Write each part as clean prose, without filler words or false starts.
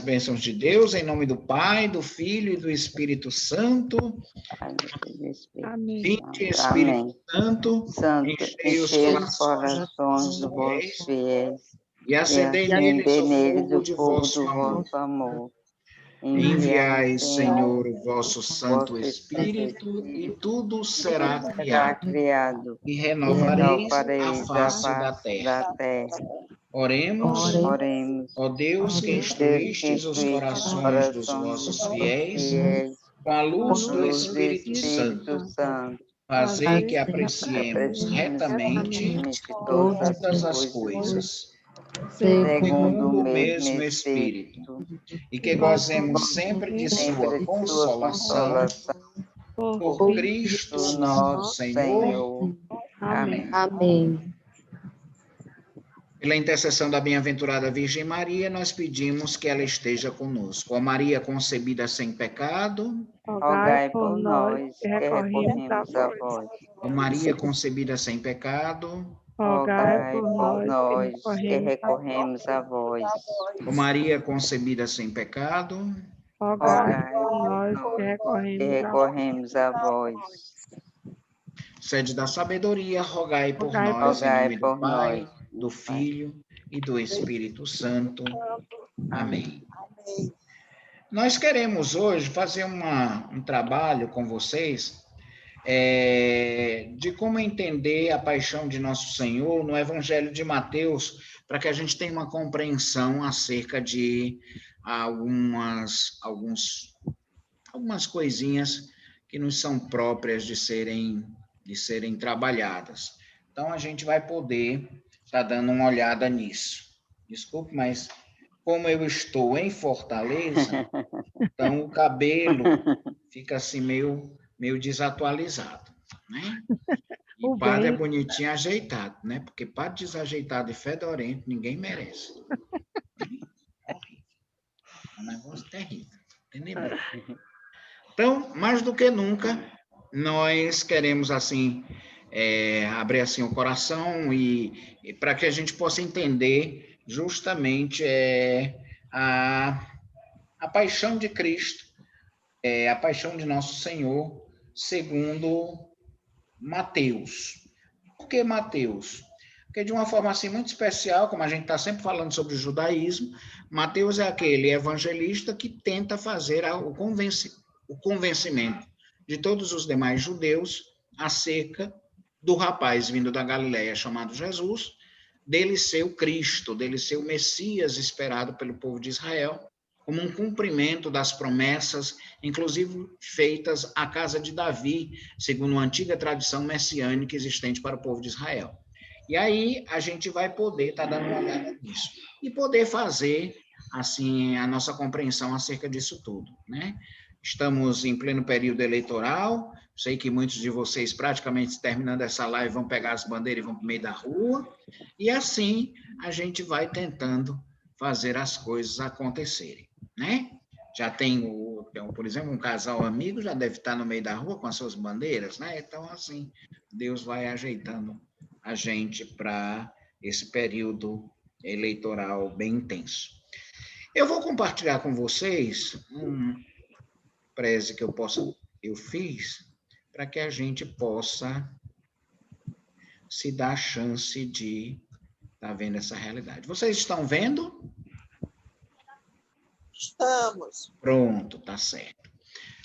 bênçãos de Deus, em nome do Pai, do Filho e do Espírito Santo. Amém. Vinde, Espírito Santo, enchei os corações dos vossos fiéis e acendei neles o fogo de vosso amor. Enviai, Senhor, o vosso Santo Espírito, e tudo será criado, e renovareis a face da terra. Oremos, ó Deus, que instruístes os corações dos vossos fiéis com a luz do Espírito Santo, fazei que apreciemos retamente todas as coisas, segundo o mesmo Espírito, e que gozemos sempre de sua consolação, por Cristo nosso Senhor. Amém. Amém. Pela intercessão da bem-aventurada Virgem Maria, nós pedimos que ela esteja conosco. Ó Maria concebida sem pecado, Rogai por nós que recorremos a vós. ó Maria concebida sem pecado, Rogai por nós que recorremos a vós. ó Maria concebida sem pecado, Rogai por nós que recorremos a vós. sede da sabedoria, rogai por nós, em nome do Pai, do Filho e do Espírito Santo. Amém. Nós queremos hoje fazer um trabalho com vocês de como entender a paixão de Nosso Senhor no Evangelho de Mateus, para que a gente tenha uma compreensão acerca de algumas coisinhas que nos são próprias de serem trabalhadas. Então, a gente vai poder estar dando uma olhada nisso. Desculpe, mas como eu estou em Fortaleza, então o cabelo fica assim meio desatualizado, né? E o padre é bonitinho ajeitado, né? Porque padre desajeitado e fedorento ninguém merece. É um negócio terrível, entendeu? Então, mais do que nunca, nós queremos assim abrir assim o coração e para que a gente possa entender justamente a paixão de Cristo, a paixão de Nosso Senhor, segundo Mateus. Por que Mateus? Porque de uma forma assim muito especial, como a gente está sempre falando sobre o judaísmo, Mateus é aquele evangelista que tenta fazer o convencimento de todos os demais judeus acerca do rapaz vindo da Galileia chamado Jesus, dele ser o Cristo, dele ser o Messias esperado pelo povo de Israel, como um cumprimento das promessas, inclusive feitas à casa de Davi, segundo a antiga tradição messiânica existente para o povo de Israel. E aí a gente vai poder estar dando uma olhada nisso e poder fazer assim a nossa compreensão acerca disso tudo, né? Estamos em pleno período eleitoral, sei que muitos de vocês, praticamente terminando essa live, vão pegar as bandeiras e vão para o meio da rua, e assim a gente vai tentando fazer as coisas acontecerem, né? Já tem, por exemplo, um casal amigo, já deve estar no meio da rua com as suas bandeiras, né? Então, assim, Deus vai ajeitando a gente para esse período eleitoral bem intenso. Eu vou compartilhar com vocês preze que eu fiz para que a gente possa se dar a chance de estar vendo essa realidade. Vocês estão vendo? Estamos. Pronto, tá certo.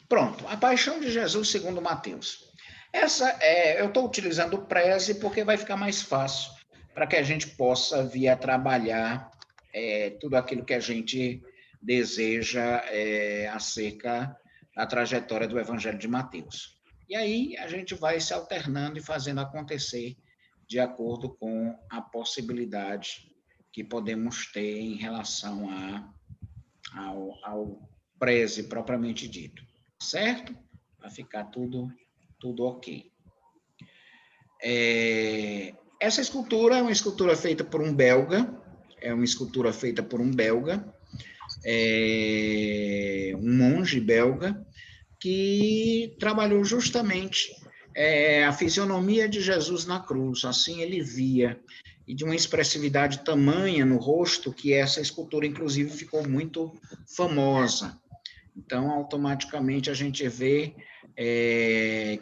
Pronto, a paixão de Jesus segundo Mateus. Eu estou utilizando o preze porque vai ficar mais fácil para que a gente possa vir a trabalhar tudo aquilo que a gente deseja acerca da trajetória do Evangelho de Mateus. E aí a gente vai se alternando e fazendo acontecer de acordo com a possibilidade que podemos ter em relação ao preze propriamente dito, certo? Vai ficar tudo ok. Essa escultura é uma escultura feita por um belga, um monge belga, que trabalhou justamente a fisionomia de Jesus na cruz, assim ele via. e de uma expressividade tamanha no rosto que essa escultura, inclusive, ficou muito famosa. Então, automaticamente, a gente vê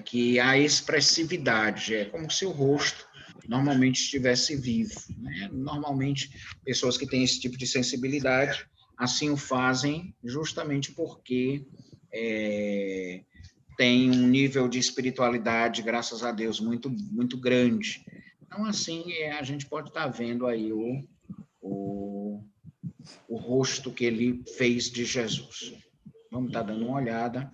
que a expressividade é como se o rosto normalmente estivesse vivo, né? Normalmente, pessoas que têm esse tipo de sensibilidade, assim o fazem justamente porque tem um nível de espiritualidade, graças a Deus, muito, muito grande. Então, assim, a gente pode estar vendo aí o rosto que ele fez de Jesus. Vamos estar dando uma olhada,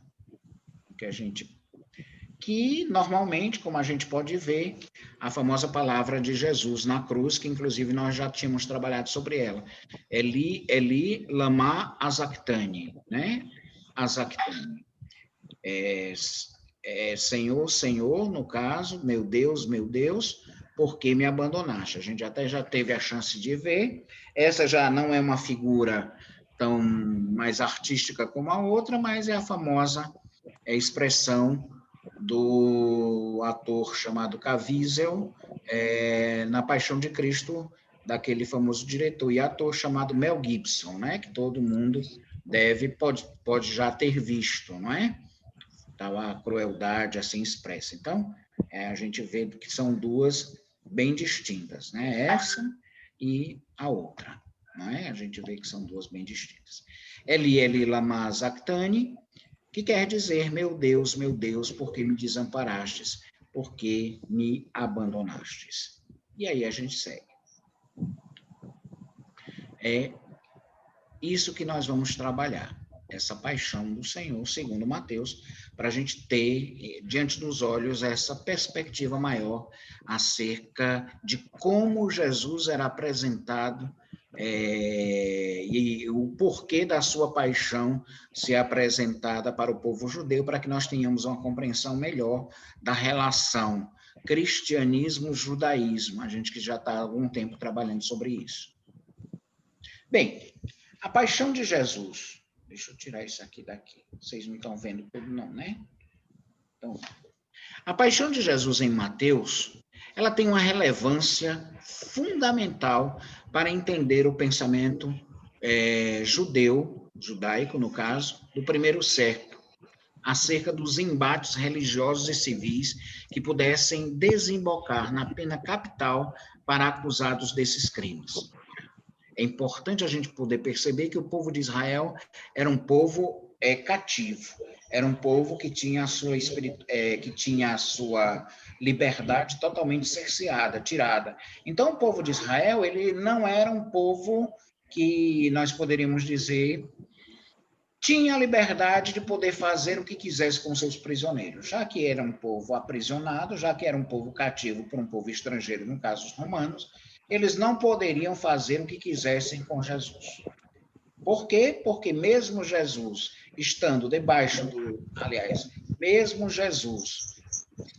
que normalmente, como a gente pode ver, a famosa palavra de Jesus na cruz, que inclusive nós já tínhamos trabalhado sobre ela. Eli, Eli, lama azakthani, né? Azakthani. Senhor, Senhor, no caso, meu Deus, por que me abandonaste? A gente até já teve a chance de ver. Essa já não é uma figura tão mais artística como a outra, mas é a famosa expressão do ator chamado Caviezel, na Paixão de Cristo, daquele famoso diretor e ator chamado Mel Gibson, né? Que todo mundo pode já ter visto, não é? Tal a crueldade assim expressa. Então, a gente vê que são duas bem distintas, né? Essa e a outra, não é? A gente vê que são duas bem distintas. Eli, Eli, lama azakthani, que quer dizer, meu Deus, por que me desamparastes? Por que me abandonastes? E aí a gente segue. É isso que nós vamos trabalhar, essa paixão do Senhor, segundo Mateus, para a gente ter diante dos olhos essa perspectiva maior acerca de como Jesus era apresentado e o porquê da sua paixão ser apresentada para o povo judeu, para que nós tenhamos uma compreensão melhor da relação cristianismo-judaísmo, a gente que já está há algum tempo trabalhando sobre isso. Bem, a paixão de Jesus, deixa eu tirar isso aqui daqui, vocês não estão vendo tudo não, né? Então, a paixão de Jesus em Mateus, ela tem uma relevância fundamental para entender o pensamento judaico, no caso, do primeiro século, acerca dos embates religiosos e civis que pudessem desembocar na pena capital para acusados desses crimes. É importante a gente poder perceber que o povo de Israel era um povo cativo, era um povo que tinha a sua liberdade totalmente cerceada, tirada. Então, o povo de Israel, ele não era um povo que nós poderíamos dizer tinha a liberdade de poder fazer o que quisesse com seus prisioneiros, já que era um povo aprisionado, já que era um povo cativo por um povo estrangeiro, no caso os romanos, eles não poderiam fazer o que quisessem com Jesus. Por quê? Porque mesmo Jesus estando mesmo Jesus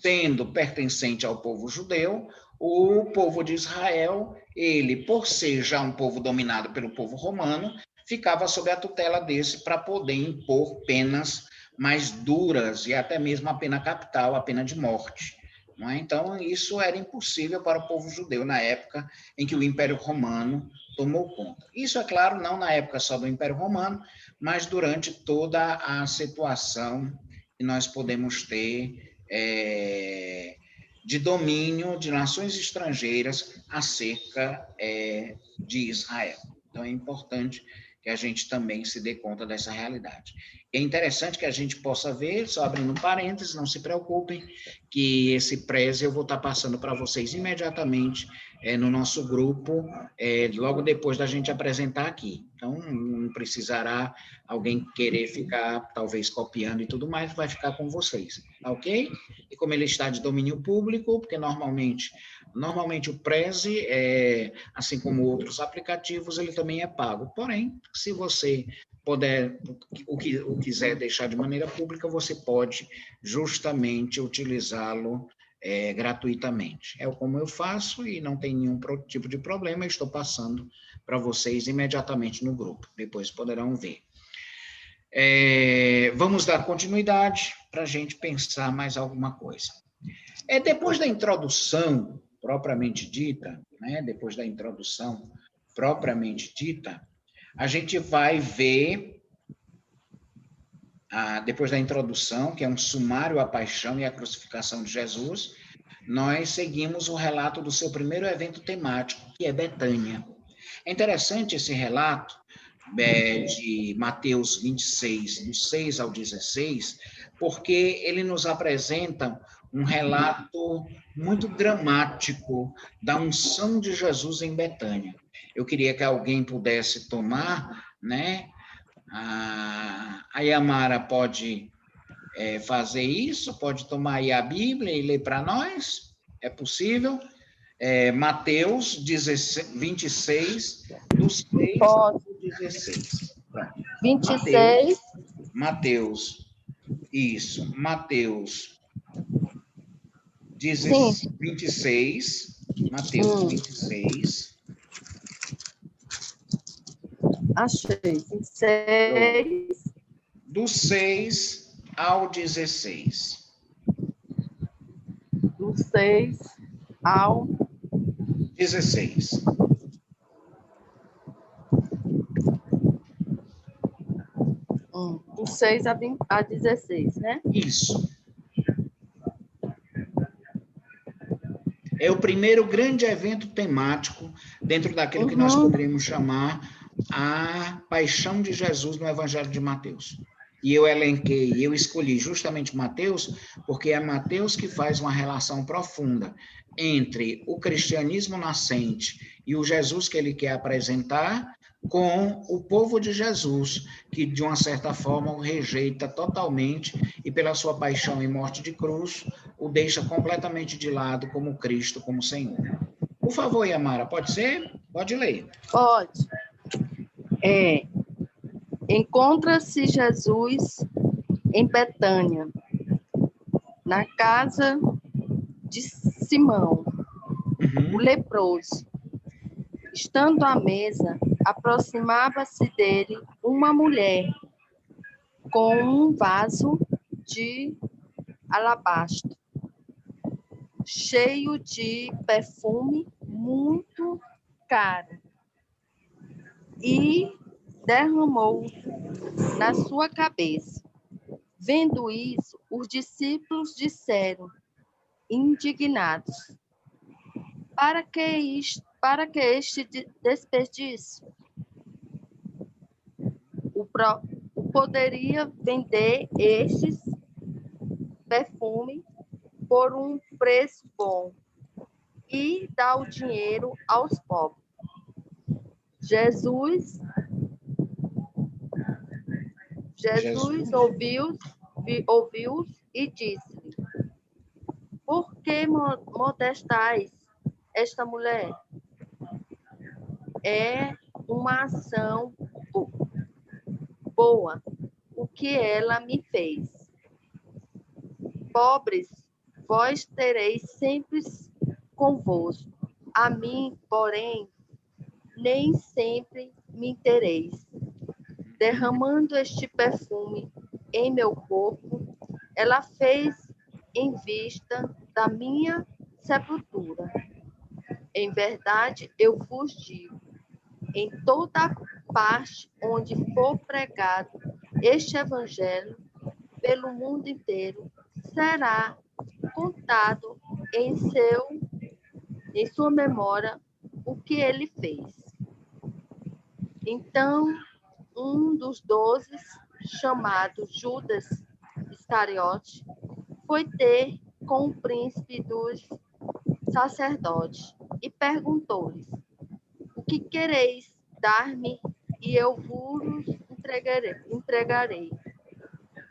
sendo pertencente ao povo judeu, o povo de Israel, ele, por ser já um povo dominado pelo povo romano, ficava sob a tutela desse para poder impor penas mais duras e até mesmo a pena capital, a pena de morte. Não é? Então, isso era impossível para o povo judeu na época em que o Império Romano tomou conta. Isso, é claro, não na época só do Império Romano, mas durante toda a situação que nós podemos ter de domínio de nações estrangeiras acerca de Israel. Então, é importante que a gente também se dê conta dessa realidade. É interessante que a gente possa ver, só abrindo um parênteses, não se preocupem, que esse preze eu vou estar passando para vocês imediatamente no nosso grupo, logo depois da gente apresentar aqui. Então, não precisará alguém querer ficar, talvez, copiando e tudo mais, vai ficar com vocês, tá ok? E como ele está de domínio público, porque normalmente o Prezi, assim como outros aplicativos, ele também é pago. Porém, se você puder, o quiser deixar de maneira pública, você pode justamente utilizá-lo gratuitamente. É como eu faço e não tem nenhum tipo de problema, eu estou passando para vocês imediatamente no grupo, depois poderão ver. Vamos dar continuidade para a gente pensar mais alguma coisa. Depois da introdução propriamente dita, né, depois da introdução propriamente dita, a gente vai ver, depois da introdução, que é um sumário à paixão e à crucificação de Jesus, nós seguimos o relato do seu primeiro evento temático, que é Betânia. É interessante esse relato de Mateus 26, do 6 ao 16, porque ele nos apresenta um relato muito dramático da unção de Jesus em Betânia. Eu queria que alguém pudesse tomar, né? A Yamara pode fazer isso, pode tomar aí a Bíblia e ler para nós? É possível? Mateus 26, do 6 ao 16. Pronto. 26. Mateus, isso, Mateus 26, Mateus 26. Achei. 26. Do 6 ao 16. Do 6 ao 16. Do 6 a 16, né? Isso. É o primeiro grande evento temático dentro daquilo que nós poderíamos chamar a paixão de Jesus no Evangelho de Mateus. E eu escolhi justamente Mateus, porque é Mateus que faz uma relação profunda entre o cristianismo nascente e o Jesus que ele quer apresentar com o povo de Jesus, que de uma certa forma o rejeita totalmente e pela sua paixão e morte de cruz, o deixa completamente de lado como Cristo, como Senhor. Por favor, Yamara, pode ser? Pode ler. Pode. Encontra-se Jesus em Betânia, na casa de Simão, o leproso. Estando à mesa, aproximava-se dele uma mulher com um vaso de alabastro, cheio de perfume muito caro, e derramou na sua cabeça. Vendo isso, os discípulos disseram, indignados, para que este desperdício? Poderia vender estes perfumes por um preço bom e dar o dinheiro aos pobres. Jesus ouviu e disse-lhe, por que molestais esta mulher? É uma ação boa o que ela me fez. Pobres, vós tereis sempre convosco. A mim, porém, nem sempre me tereis. Derramando este perfume em meu corpo, ela fez em vista da minha sepultura. Em verdade, eu vos digo, em toda parte onde for pregado este evangelho pelo mundo inteiro, será contado em sua memória o que ele fez. Então, um dos 12, chamado Judas Iscariote, foi ter com o príncipe dos sacerdotes e perguntou-lhes, o que quereis dar-me e eu vos entregarei.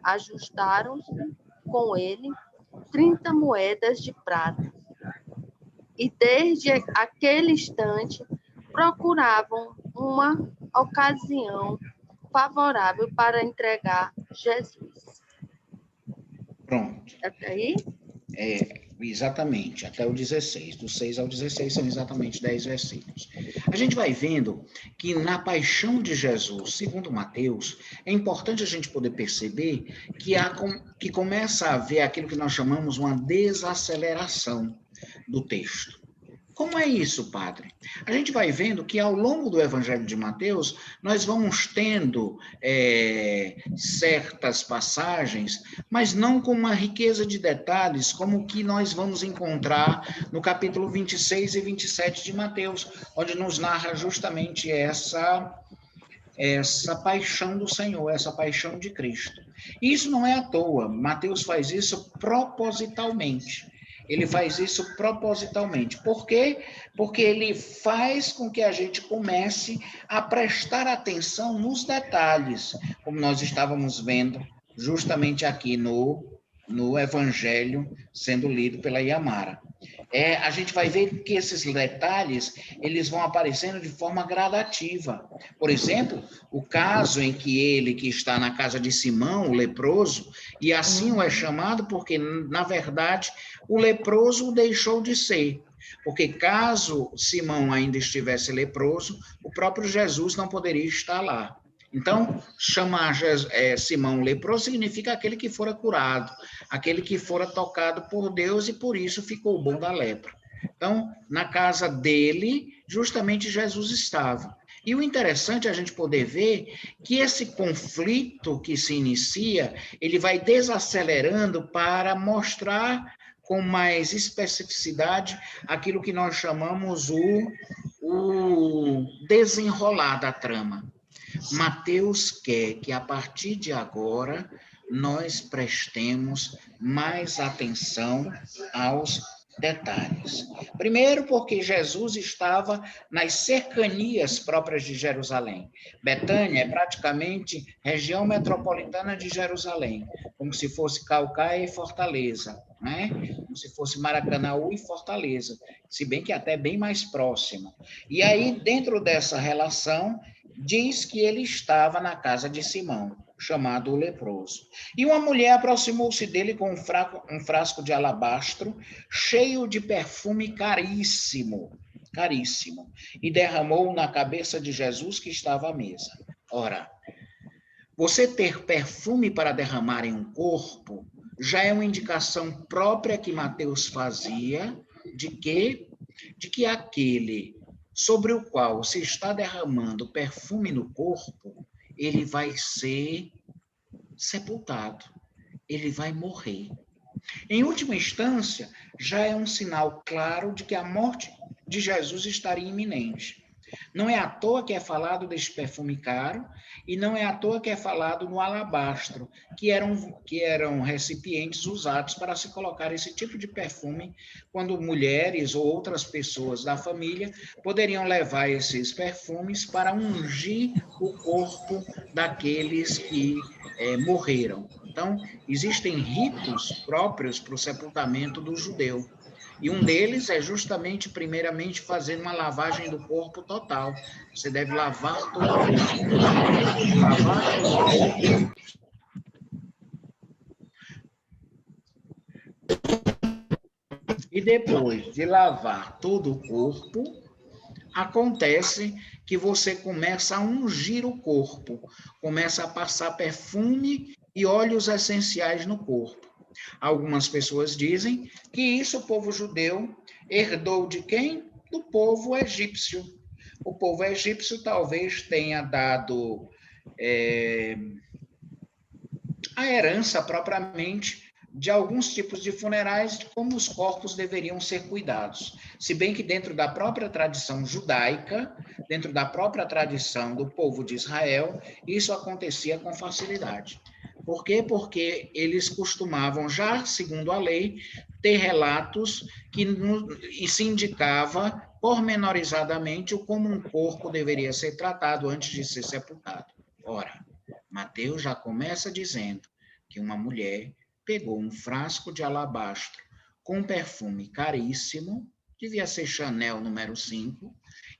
Ajustaram-se com ele 30 moedas de prata. E desde aquele instante procuravam uma ocasião favorável para entregar Jesus. Pronto. Até aí? Exatamente, até o 16. Do 6 ao 16 são exatamente 10 versículos. A gente vai vendo que na paixão de Jesus, segundo Mateus, é importante a gente poder perceber que começa a haver aquilo que nós chamamos uma desaceleração do texto. Como é isso, padre? A gente vai vendo que ao longo do Evangelho de Mateus, nós vamos tendo certas passagens, mas não com uma riqueza de detalhes, como o que nós vamos encontrar no capítulo 26 e 27 de Mateus, onde nos narra justamente essa paixão do Senhor, essa paixão de Cristo. E isso não é à toa, Mateus faz isso propositalmente. Ele faz isso propositalmente. Por quê? Porque ele faz com que a gente comece a prestar atenção nos detalhes, como nós estávamos vendo justamente aqui no Evangelho sendo lido pela Yamara. A gente vai ver que esses detalhes, eles vão aparecendo de forma gradativa. Por exemplo, o caso em que ele, que está na casa de Simão, o leproso, e assim o é chamado porque, na verdade, o leproso o deixou de ser. Porque caso Simão ainda estivesse leproso, o próprio Jesus não poderia estar lá. Então, chamar Simão leproso significa aquele que fora curado, aquele que fora tocado por Deus e por isso ficou bom da lepra. Então, na casa dele, justamente Jesus estava. E o interessante é a gente poder ver que esse conflito que se inicia, ele vai desacelerando para mostrar com mais especificidade aquilo que nós chamamos o desenrolar da trama. Mateus quer que, a partir de agora, nós prestemos mais atenção aos detalhes. Primeiro, porque Jesus estava nas cercanias próprias de Jerusalém. Betânia é praticamente região metropolitana de Jerusalém, como se fosse Caucaia e Fortaleza, né? Como se fosse Maracanaú e Fortaleza, se bem que até bem mais próximo. E aí, dentro dessa relação, diz que ele estava na casa de Simão, chamado o leproso. E uma mulher aproximou-se dele com um frasco de alabastro, cheio de perfume caríssimo, e derramou na cabeça de Jesus que estava à mesa. Ora, você ter perfume para derramar em um corpo já é uma indicação própria que Mateus fazia de que aquele sobre o qual se está derramando perfume no corpo, ele vai ser sepultado, ele vai morrer. Em última instância, já é um sinal claro de que a morte de Jesus estaria iminente. Não é à toa que é falado deste perfume caro, e não é à toa que é falado no alabastro, que eram recipientes usados para se colocar esse tipo de perfume, quando mulheres ou outras pessoas da família poderiam levar esses perfumes para ungir o corpo daqueles que morreram. Então, existem ritos próprios para o sepultamento do judeu. E um deles é justamente, primeiramente, fazer uma lavagem do corpo total. Você deve lavar todo o corpo. Lavar todo o corpo. E depois de lavar todo o corpo, acontece que você começa a ungir o corpo, começa a passar perfume e óleos essenciais no corpo. Algumas pessoas dizem que isso o povo judeu herdou de quem? Do povo egípcio. O povo egípcio talvez tenha dado a herança propriamente de alguns tipos de funerais, de como os corpos deveriam ser cuidados. Se bem que dentro da própria tradição judaica, dentro da própria tradição do povo de Israel, isso acontecia com facilidade. Por quê? Porque eles costumavam, já segundo a lei, ter relatos e se indicava pormenorizadamente como um corpo deveria ser tratado antes de ser sepultado. Ora, Mateus já começa dizendo que uma mulher pegou um frasco de alabastro com um perfume caríssimo, devia ser Chanel número 5,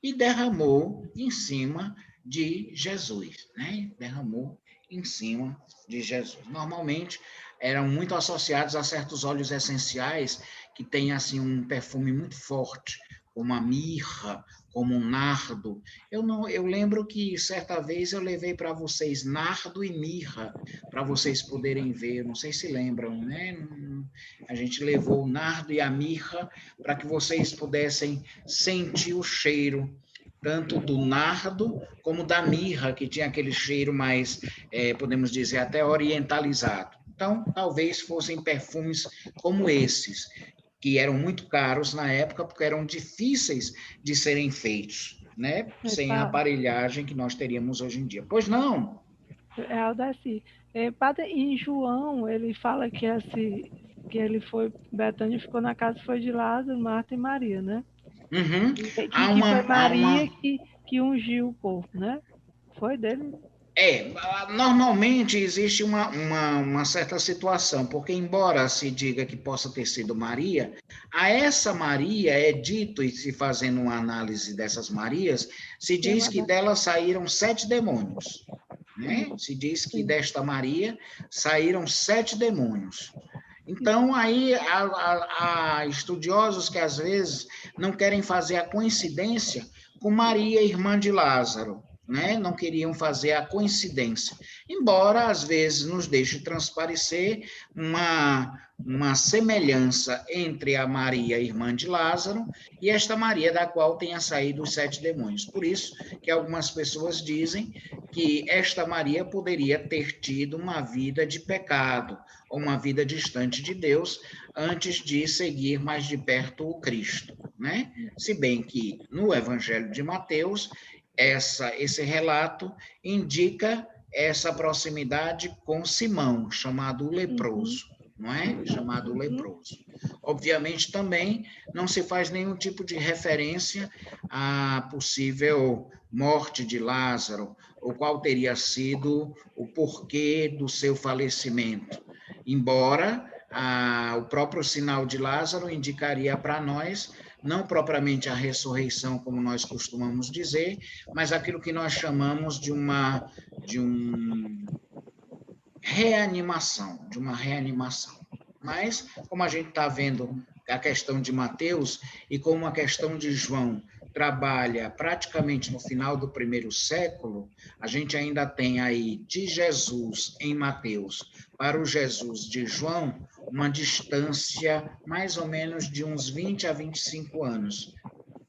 e derramou em cima de Jesus, né? Derramou em cima de Jesus. Normalmente, eram muito associados a certos óleos essenciais que têm, assim, um perfume muito forte, como a mirra, como o nardo. Eu lembro que certa vez eu levei para vocês nardo e mirra, para vocês poderem ver, não sei se lembram, né? A gente levou o nardo e a mirra para que vocês pudessem sentir o cheiro, tanto do nardo como da mirra, que tinha aquele cheiro mais, podemos dizer, até orientalizado. Então, talvez fossem perfumes como esses, que eram muito caros na época, porque eram difíceis de serem feitos, né? Sem a aparelhagem que nós teríamos hoje em dia. Pois não? Aldaci. Padre, em João, ele fala que ele foi, Betânia ficou na casa, foi de Lázaro, Marta e Maria, né? Uhum. Que foi Maria que ungiu o povo, né? Foi dele? Normalmente existe uma certa situação, porque embora se diga que possa ter sido Maria, a essa Maria é dito, e se fazendo uma análise dessas Marias, se diz que dela saíram 7 demônios, né? Se diz que desta Maria saíram 7 demônios. Então, aí há estudiosos que às vezes não querem fazer a coincidência com Maria, irmã de Lázaro, né? Não queriam fazer a coincidência, embora às vezes nos deixe transparecer uma semelhança entre a Maria, irmã de Lázaro, e esta Maria da qual tenha saído os 7 demônios. Por isso que algumas pessoas dizem que esta Maria poderia ter tido uma vida de pecado, ou uma vida distante de Deus, antes de seguir mais de perto o Cristo, né? Se bem que no Evangelho de Mateus, esse relato indica essa proximidade com Simão, chamado leproso, não é? Chamado leproso. Obviamente, também não se faz nenhum tipo de referência à possível morte de Lázaro, ou qual teria sido o porquê do seu falecimento. Embora o próprio sinal de Lázaro indicaria para nós não propriamente a ressurreição, como nós costumamos dizer, mas aquilo que nós chamamos de uma reanimação, Mas, como a gente está vendo a questão de Mateus e como a questão de João trabalha praticamente no final do 1º século, a gente ainda tem aí de Jesus em Mateus para o Jesus de João uma distância mais ou menos de uns 20 a 25 anos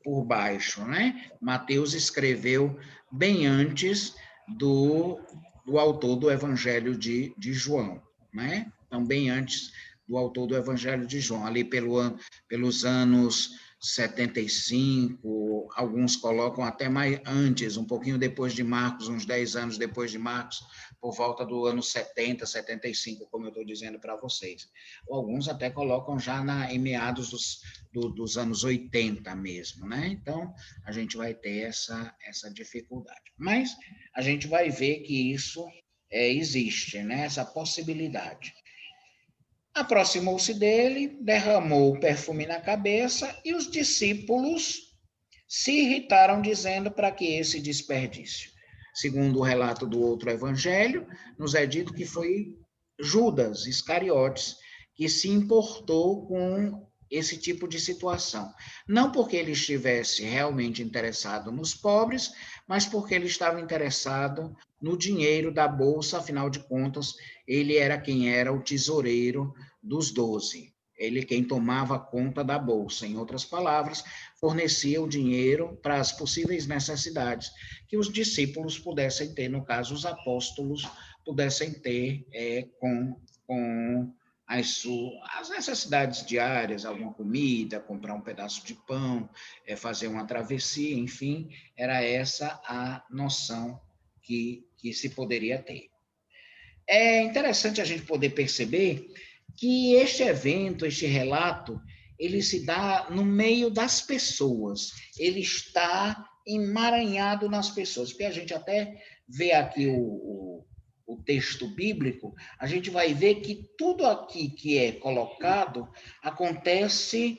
por baixo, né? Mateus escreveu bem antes do autor do Evangelho de João, né? Então, bem antes do autor do Evangelho de João, ali pelos anos 75, alguns colocam até mais antes, um pouquinho depois de Marcos, uns 10 anos depois de Marcos, por volta do ano 70, 75, como eu estou dizendo para vocês. Alguns até colocam já em meados dos anos 80 mesmo, né? Então, a gente vai ter essa dificuldade. Mas a gente vai ver que isso existe, né? Essa possibilidade. Aproximou-se dele, derramou o perfume na cabeça e os discípulos se irritaram, dizendo: para que esse desperdício? Segundo o relato do outro evangelho, nos é dito que foi Judas Iscariotes que se importou com esse tipo de situação. Não porque ele estivesse realmente interessado nos pobres, mas porque ele estava interessado no dinheiro da bolsa, afinal de contas, ele era quem era o tesoureiro dos 12. Ele quem tomava conta da bolsa, em outras palavras, fornecia o dinheiro para as possíveis necessidades que os discípulos pudessem ter, no caso, os apóstolos pudessem ter com as necessidades diárias, alguma comida, comprar um pedaço de pão, fazer uma travessia, enfim, era essa a noção que se poderia ter. É interessante a gente poder perceber que este evento, este relato, ele se dá no meio das pessoas, ele está emaranhado nas pessoas, porque a gente até vê aqui o texto bíblico, a gente vai ver que tudo aqui que é colocado acontece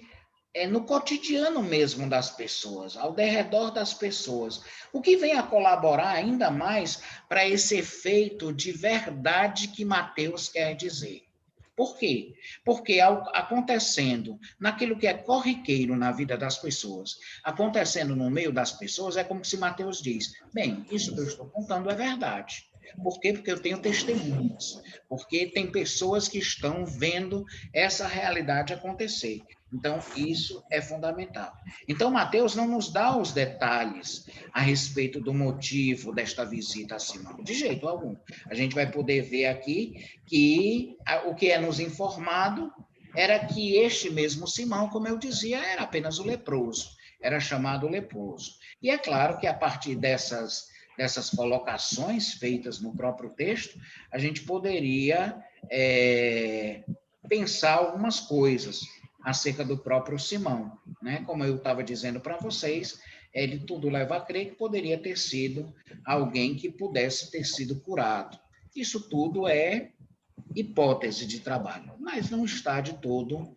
no cotidiano mesmo das pessoas, ao derredor das pessoas, o que vem a colaborar ainda mais para esse efeito de verdade que Mateus quer dizer. Por quê? Porque acontecendo naquilo que é corriqueiro na vida das pessoas, acontecendo no meio das pessoas, é como se Mateus diz, bem, isso que eu estou contando é verdade. Por quê? Porque eu tenho testemunhas, porque tem pessoas que estão vendo essa realidade acontecer. Então, isso é fundamental. Então, Mateus não nos dá os detalhes a respeito do motivo desta visita a Simão, de jeito algum. A gente vai poder ver aqui que o que é nos informado era que este mesmo Simão, como eu dizia, era apenas o leproso, era chamado leproso. E é claro que a partir dessas colocações feitas no próprio texto, a gente poderia pensar algumas coisas acerca do próprio Simão, né? Como eu estava dizendo para vocês, ele tudo leva a crer que poderia ter sido alguém que pudesse ter sido curado. Isso tudo é hipótese de trabalho, mas não está de todo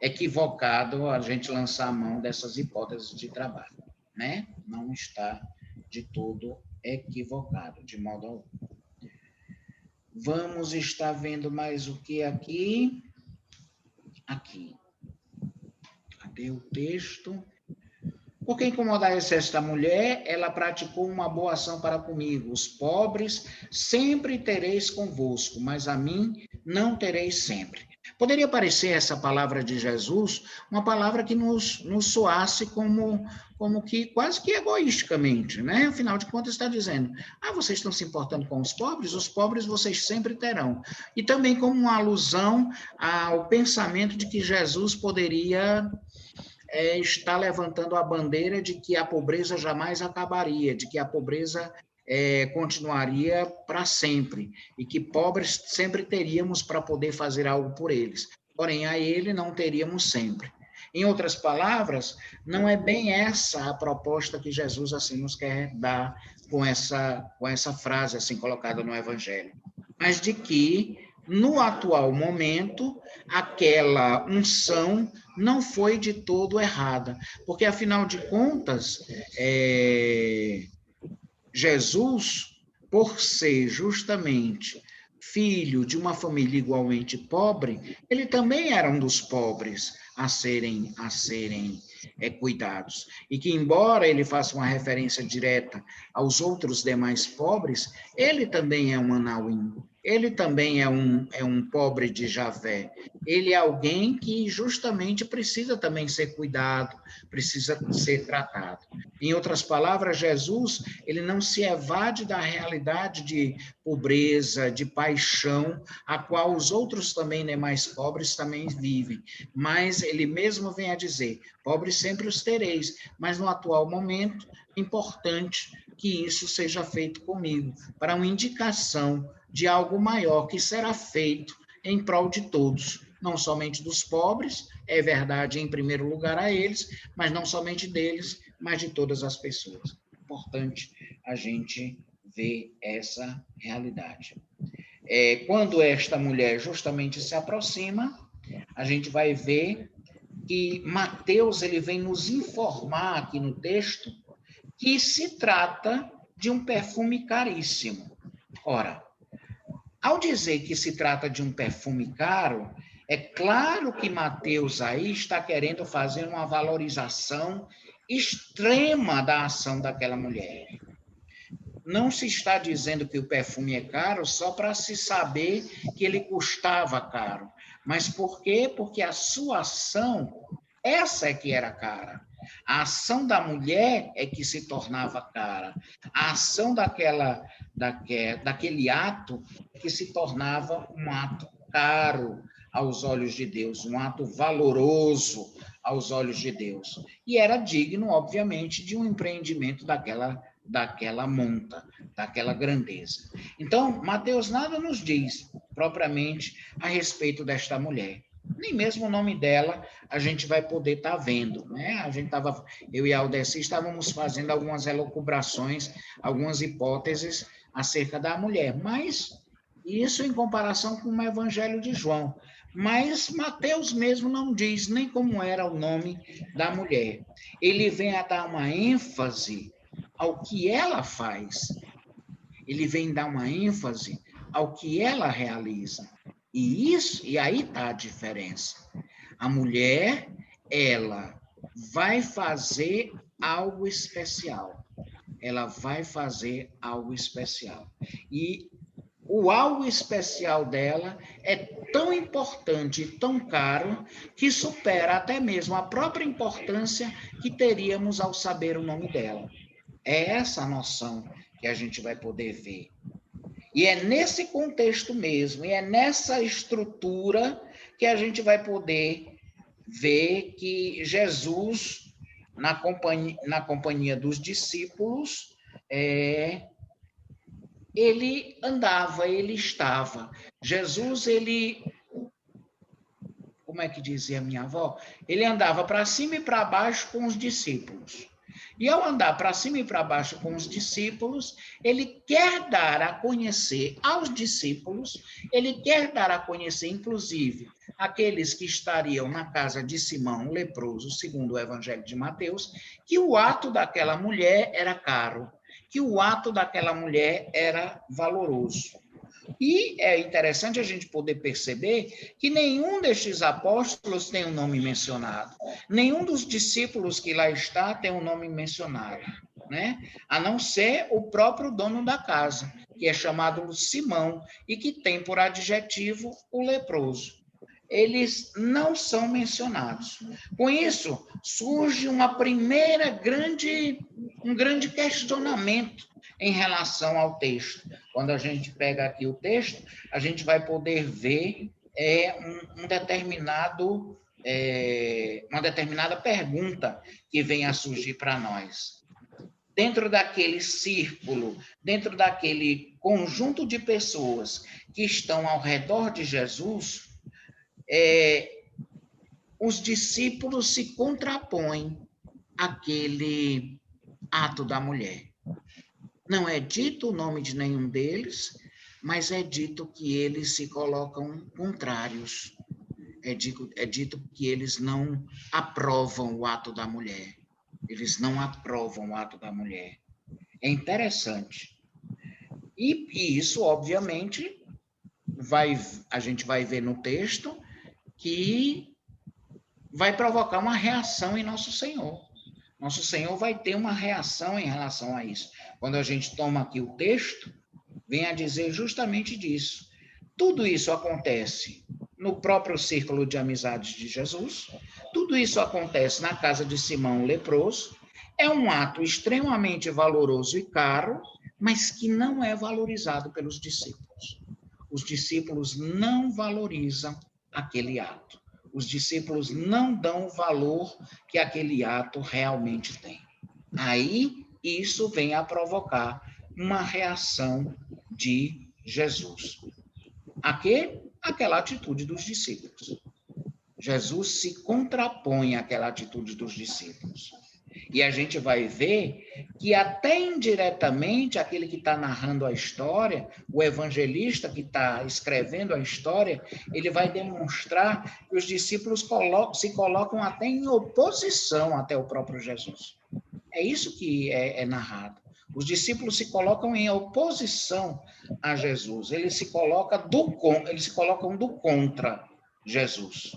equivocado a gente lançar a mão dessas hipóteses de trabalho, né? Não está de todo equivocado, de modo algum. Vamos estar vendo mais o que aqui? Aqui. Cadê o texto? Porque incomodar-se esta mulher, ela praticou uma boa ação para comigo. Os pobres sempre tereis convosco, mas a mim não tereis sempre. Poderia parecer essa palavra de Jesus uma palavra que nos soasse como que quase que egoisticamente, né? Afinal de contas está dizendo, vocês estão se importando com os pobres vocês sempre terão. E também como uma alusão ao pensamento de que Jesus poderia estar levantando a bandeira de que a pobreza jamais acabaria, de que a pobreza continuaria para sempre, e que pobres sempre teríamos para poder fazer algo por eles. Porém, a ele não teríamos sempre. Em outras palavras, não é bem essa a proposta que Jesus assim nos quer dar com essa frase assim colocada no Evangelho, mas de que no atual momento aquela unção não foi de todo errada, porque afinal de contas Jesus, por ser justamente filho de uma família igualmente pobre, ele também era um dos pobres a serem cuidados. E que, embora ele faça uma referência direta aos outros demais pobres, ele também é um anauim, ele também é um pobre de Javé. Ele é alguém que justamente precisa também ser cuidado, precisa ser tratado. Em outras palavras, Jesus, ele não se evade da realidade de pobreza, de paixão, a qual os outros também, né, mais pobres, também vivem. Mas ele mesmo vem a dizer, pobres sempre os tereis, mas no atual momento, é importante que isso seja feito comigo, para uma indicação de algo maior que será feito em prol de todos, não somente dos pobres, é verdade em primeiro lugar a eles, mas não somente deles, mas de todas as pessoas. Importante a gente ver essa realidade. Quando esta mulher justamente se aproxima, a gente vai ver que Mateus ele vem nos informar aqui no texto que se trata de um perfume caríssimo. Ora, ao dizer que se trata de um perfume caro, é claro que Mateus aí está querendo fazer uma valorização extrema da ação daquela mulher. Não se está dizendo que o perfume é caro só para se saber que ele custava caro. Mas por quê? Porque a sua ação, essa é que era cara. A ação da mulher é que se tornava cara. A ação daquele ato que se tornava um ato caro aos olhos de Deus, um ato valoroso aos olhos de Deus. E era digno, obviamente, de um empreendimento daquela monta, daquela grandeza. Então, Mateus nada nos diz propriamente a respeito desta mulher. Nem mesmo o nome dela a gente vai poder estar vendo, né? Eu e a Aldeci estávamos fazendo algumas elucubrações, algumas hipóteses acerca da mulher, mas isso em comparação com o Evangelho de João. Mas Mateus mesmo não diz nem como era o nome da mulher. Ele vem a dar uma ênfase ao que ela faz. Ele vem dar uma ênfase ao que ela realiza. E aí está a diferença. A mulher, ela vai fazer algo especial. Ela vai fazer algo especial. E o algo especial dela é tão importante e tão caro que supera até mesmo a própria importância que teríamos ao saber o nome dela. É essa a noção que a gente vai poder ver. E é nesse contexto mesmo, e é nessa estrutura que a gente vai poder ver que Jesus, na companhia dos discípulos, ele andava, ele estava. Jesus, como é que dizia minha avó? Ele andava para cima e para baixo com os discípulos. E ao andar para cima e para baixo com os discípulos, ele quer dar a conhecer aos discípulos, ele quer dar a conhecer, inclusive, aqueles que estariam na casa de Simão, o leproso, segundo o Evangelho de Mateus, que o ato daquela mulher era caro, que o ato daquela mulher era valoroso. E é interessante a gente poder perceber que nenhum destes apóstolos tem um nome mencionado. Nenhum dos discípulos que lá está tem um nome mencionado, né? A não ser o próprio dono da casa, que é chamado Simão e que tem por adjetivo o leproso. Eles não são mencionados. Com isso, surge um grande questionamento em relação ao texto. Quando a gente pega aqui o texto, a gente vai poder ver uma determinada pergunta que vem a surgir para nós. Dentro daquele círculo, dentro daquele conjunto de pessoas que estão ao redor de Jesus, os discípulos se contrapõem àquele ato da mulher. Não é dito o nome de nenhum deles, mas é dito que eles se colocam contrários. É dito que eles não aprovam o ato da mulher. Eles não aprovam o ato da mulher. É interessante. E isso, obviamente, a gente vai ver no texto que vai provocar uma reação em Nosso Senhor. Nosso Senhor vai ter uma reação em relação a isso. Quando a gente toma aqui o texto, vem a dizer justamente disso. Tudo isso acontece no próprio círculo de amizades de Jesus, tudo isso acontece na casa de Simão o leproso, é um ato extremamente valoroso e caro, mas que não é valorizado pelos discípulos. Os discípulos não valorizam aquele ato. Os discípulos não dão o valor que aquele ato realmente tem. Aí, isso vem a provocar uma reação de Jesus. Aquela atitude dos discípulos. Jesus se contrapõe àquela atitude dos discípulos. E a gente vai ver que até indiretamente, aquele que está narrando a história, o evangelista que está escrevendo a história, ele vai demonstrar que os discípulos se colocam até em oposição até o próprio Jesus. É isso que é narrado. Os discípulos se colocam em oposição a Jesus. Eles se colocam do contra Jesus.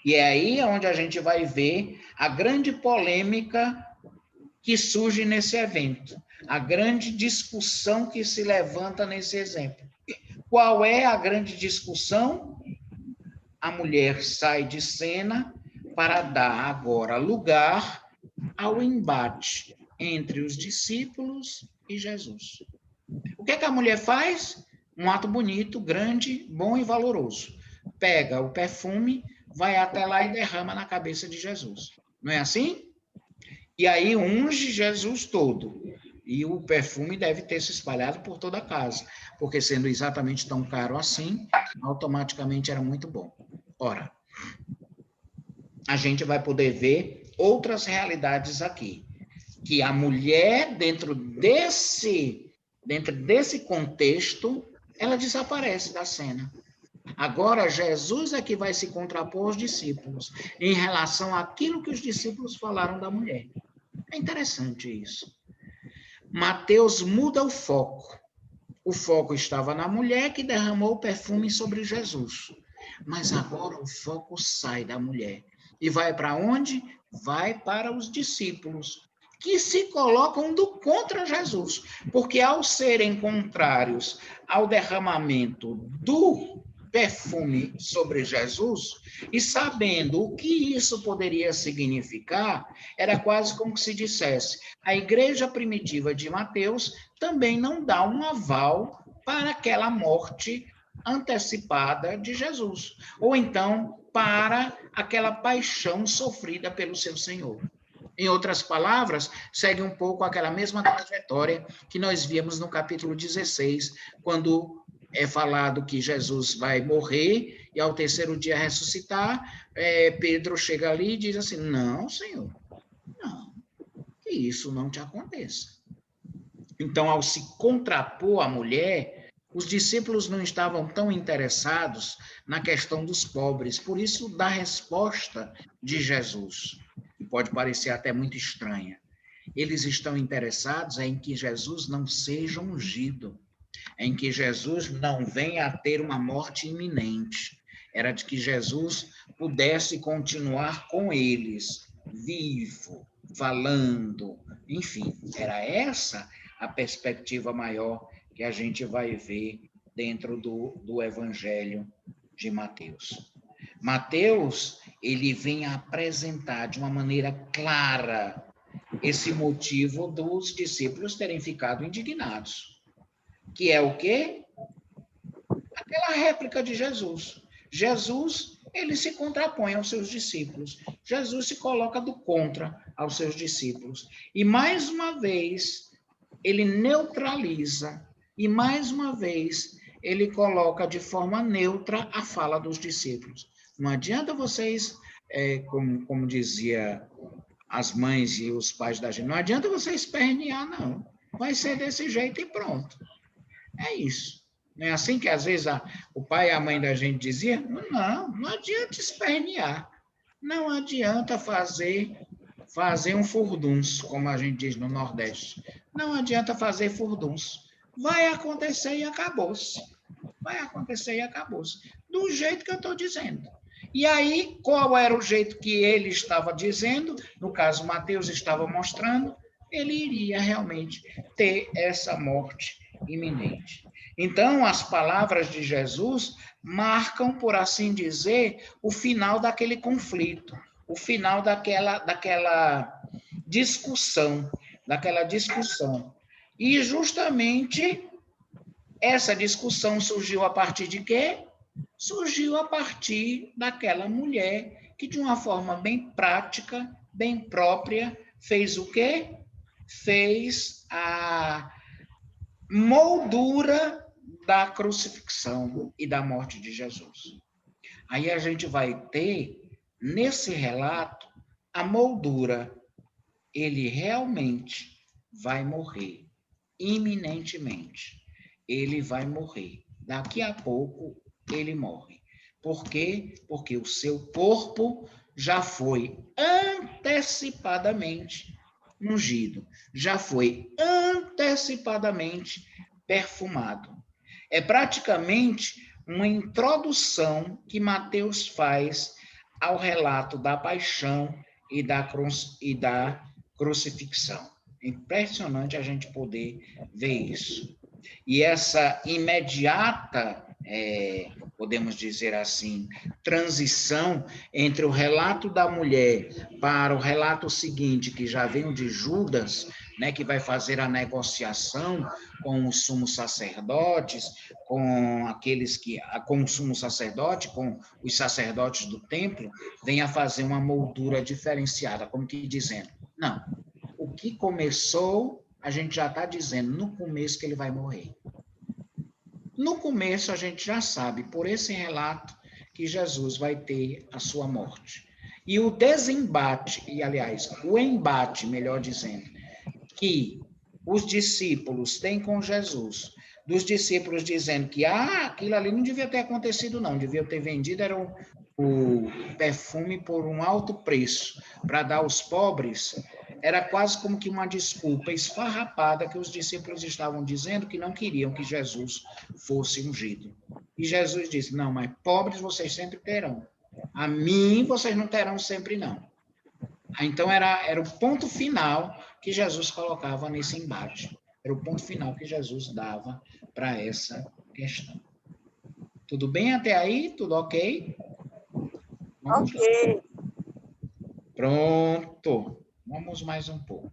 E é aí onde a gente vai ver a grande polêmica que surge nesse evento, a grande discussão que se levanta nesse exemplo. Qual é a grande discussão? A mulher sai de cena para dar agora lugar ao embate entre os discípulos e Jesus. O que é que a mulher faz? Um ato bonito, grande, bom e valoroso. Pega o perfume, vai até lá e derrama na cabeça de Jesus. Não é assim? E aí unge Jesus todo. E o perfume deve ter se espalhado por toda a casa, porque sendo exatamente tão caro assim, automaticamente era muito bom. Ora, a gente vai poder ver outras realidades aqui. Que a mulher, dentro desse contexto, ela desaparece da cena. Agora, Jesus é que vai se contrapor aos discípulos em relação àquilo que os discípulos falaram da mulher. É interessante isso. Mateus muda o foco. O foco estava na mulher que derramou o perfume sobre Jesus. Mas agora o foco sai da mulher. E vai para onde? Vai para os discípulos, que se colocam contra Jesus. Porque ao serem contrários ao derramamento do perfume sobre Jesus, e sabendo o que isso poderia significar, era quase como se dissesse, a igreja primitiva de Mateus também não dá um aval para aquela morte antecipada de Jesus, ou então para aquela paixão sofrida pelo seu Senhor. Em outras palavras, segue um pouco aquela mesma trajetória que nós víamos no capítulo 16, quando é falado que Jesus vai morrer e ao terceiro dia ressuscitar. Pedro chega ali e diz assim, não, Senhor, não, que isso não te aconteça. Então, ao se contrapor à mulher, os discípulos não estavam tão interessados na questão dos pobres, por isso da resposta de Jesus, que pode parecer até muito estranha. Eles estão interessados em que Jesus não seja ungido, em que Jesus não venha a ter uma morte iminente. Era de que Jesus pudesse continuar com eles, vivo, falando, enfim, era essa a perspectiva maior que a gente vai ver dentro do Evangelho de Mateus. Mateus, ele vem a apresentar de uma maneira clara esse motivo dos discípulos terem ficado indignados. Que é o quê? Aquela réplica de Jesus. Jesus, ele se contrapõe aos seus discípulos. Jesus se coloca do contra aos seus discípulos. E, mais uma vez, ele neutraliza. E, mais uma vez, ele coloca de forma neutra a fala dos discípulos. Não adianta vocês, como dizia as mães e os pais da gente, não adianta vocês espernear, não. Vai ser desse jeito e pronto. É isso. Não é assim que, às vezes, o pai e a mãe da gente dizia? Não adianta espernear. Não adianta fazer um furdunço, como a gente diz no Nordeste. Não adianta fazer furdunço. Vai acontecer e acabou-se. Vai acontecer e acabou-se. Do jeito que eu estou dizendo. E aí, qual era o jeito que ele estava dizendo? No caso, Mateus estava mostrando, ele iria realmente ter essa morte iminente. Então, as palavras de Jesus marcam, por assim dizer, o final daquele conflito, o final daquela discussão. E justamente essa discussão surgiu a partir de quê? Surgiu a partir daquela mulher que, de uma forma bem prática, bem própria, fez o quê? Fez a moldura da crucifixão e da morte de Jesus. Aí a gente vai ter, nesse relato, a moldura. Ele realmente vai morrer, iminentemente. Ele vai morrer. Daqui a pouco, ele morre. Por quê? Porque o seu corpo já foi antecipadamente ungido, já foi antecipadamente perfumado. É praticamente uma introdução que Mateus faz ao relato da paixão e da crucifixão. É impressionante a gente poder ver isso. E essa imediata, podemos dizer assim, transição entre o relato da mulher para o relato seguinte, que já vem o de Judas, né, que vai fazer a negociação com os sumos sacerdotes, com o sumo sacerdote, com os sacerdotes do templo, vem a fazer uma moldura diferenciada, como que dizendo, não, o que começou, a gente já está dizendo no começo que ele vai morrer. No começo, a gente já sabe, por esse relato, que Jesus vai ter a sua morte. E o desembate, o embate, melhor dizendo, que os discípulos têm com Jesus, dos discípulos dizendo que aquilo ali não devia ter acontecido, não, devia ter vendido era o perfume por um alto preço, para dar aos pobres, era quase como que uma desculpa esfarrapada que os discípulos estavam dizendo que não queriam que Jesus fosse ungido. E Jesus disse, não, mas pobres vocês sempre terão. A mim vocês não terão sempre, não. Então, era o ponto final que Jesus colocava nesse embate. Era o ponto final que Jesus dava para essa questão. Tudo bem até aí? Tudo ok? Vamos lá. Ok. Pronto. Vamos mais um pouco.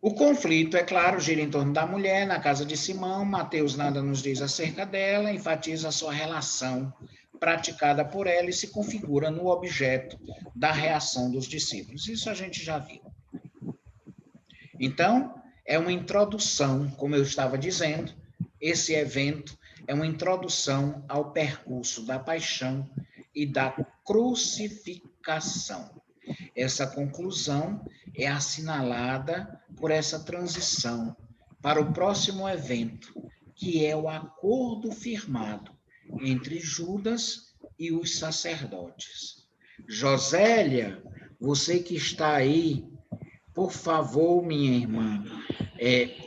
O conflito, é claro, gira em torno da mulher, na casa de Simão. Mateus nada nos diz acerca dela, enfatiza a sua relação praticada por ela e se configura no objeto da reação dos discípulos. Isso a gente já viu. Então, é uma introdução, como eu estava dizendo, esse evento é uma introdução ao percurso da paixão e da crucificação. Essa conclusão é assinalada por essa transição para o próximo evento, que é o acordo firmado entre Judas e os sacerdotes. Josélia, você que está aí, por favor, minha irmã,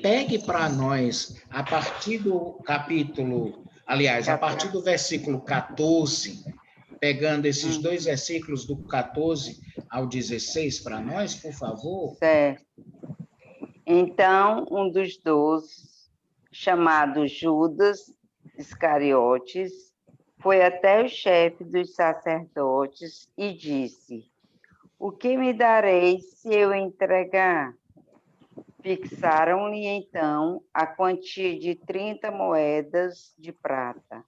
pegue para nós, a partir do capítulo, aliás, a partir do versículo 14, pegando esses dois versículos do 14 ao 16 para nós, por favor. Certo. Então, um dos 12, chamado Judas Iscariotes, foi até o chefe dos sacerdotes e disse, o que me dareis se eu entregar? Fixaram-lhe, então, a quantia de 30 moedas de prata.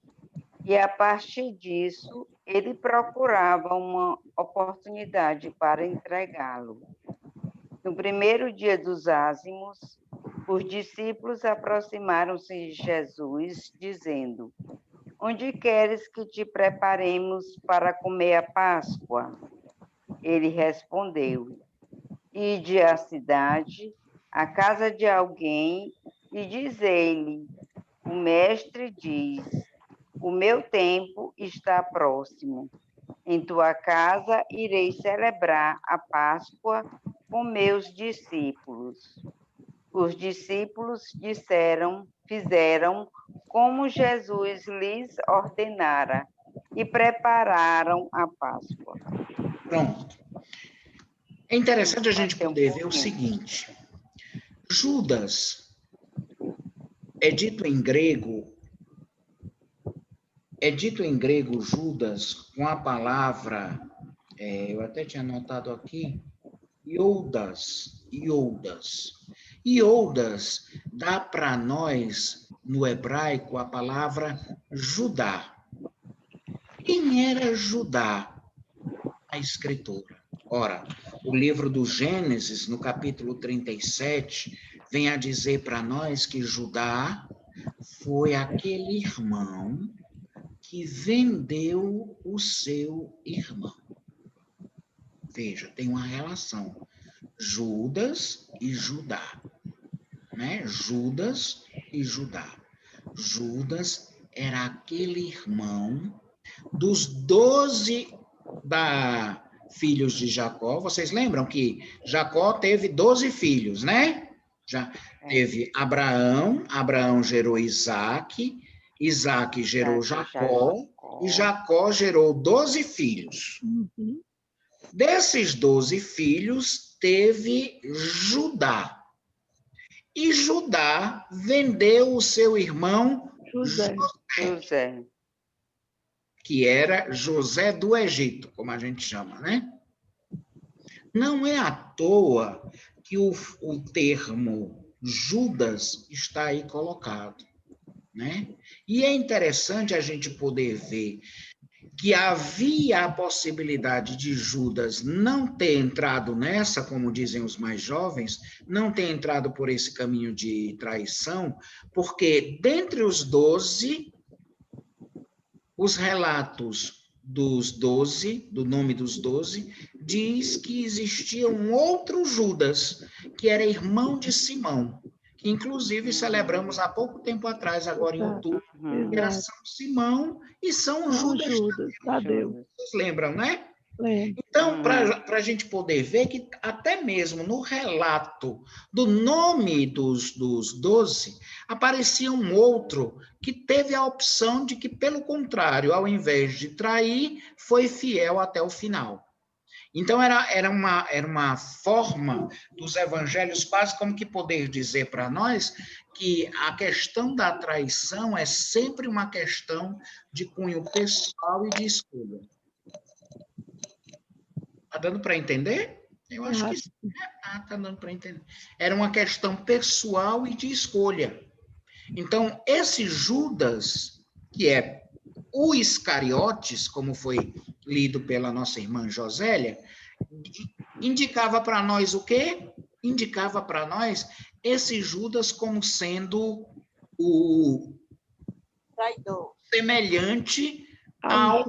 E, a partir disso, ele procurava uma oportunidade para entregá-lo. No primeiro dia dos ázimos, os discípulos aproximaram-se de Jesus, dizendo, onde queres que te preparemos para comer a Páscoa? Ele respondeu, ide à cidade, à casa de alguém, e diz-lhe, o mestre diz, o meu tempo está próximo. Em tua casa irei celebrar a Páscoa com meus discípulos. Os discípulos fizeram como Jesus lhes ordenara e prepararam a Páscoa. Pronto. É interessante a gente poder ver o seguinte. Judas é dito em grego Judas com a palavra, eu até tinha anotado aqui, Ioudas. Ioudas dá para nós, no hebraico, a palavra Judá. Quem era Judá? A escritura. Ora, o livro do Gênesis, no capítulo 37, vem a dizer para nós que Judá foi aquele irmão que vendeu o seu irmão. Veja, tem uma relação. Judas e Judá. Né? Judas e Judá. Judas era aquele irmão dos 12 filhos de Jacó. Vocês lembram que Jacó teve 12 filhos, né? Já teve Abraão gerou Isaac, Isaac gerou Jacó, e Jacó gerou 12 filhos. Uhum. Desses 12 filhos, teve Judá. E Judá vendeu o seu irmão José. Que era José do Egito, como a gente chama, né? Não é à toa que o termo Judas está aí colocado, né? E é interessante a gente poder ver que havia a possibilidade de Judas não ter entrado nessa, como dizem os mais jovens, não ter entrado por esse caminho de traição, porque dentre os 12, os relatos dos 12, do nome dos 12, diz que existia um outro Judas, que era irmão de Simão, que inclusive celebramos há pouco tempo atrás, agora em outubro, que era São Simão e São Judas Tadeu. Vocês lembram, né? Lembro. Então, para a gente poder ver que até mesmo no relato do nome dos 12, aparecia um outro que teve a opção de que, pelo contrário, ao invés de trair, foi fiel até o final. Então, era uma forma dos evangelhos quase como que poder dizer para nós que a questão da traição é sempre uma questão de cunho pessoal e de escolha. Está dando para entender? Eu acho que sim. Está dando para entender. Era uma questão pessoal e de escolha. Então, esse Judas, que é o Iscariotes, como foi lido pela nossa irmã Josélia, indicava para nós o quê? Indicava para nós esse Judas como sendo o Traidor. semelhante ao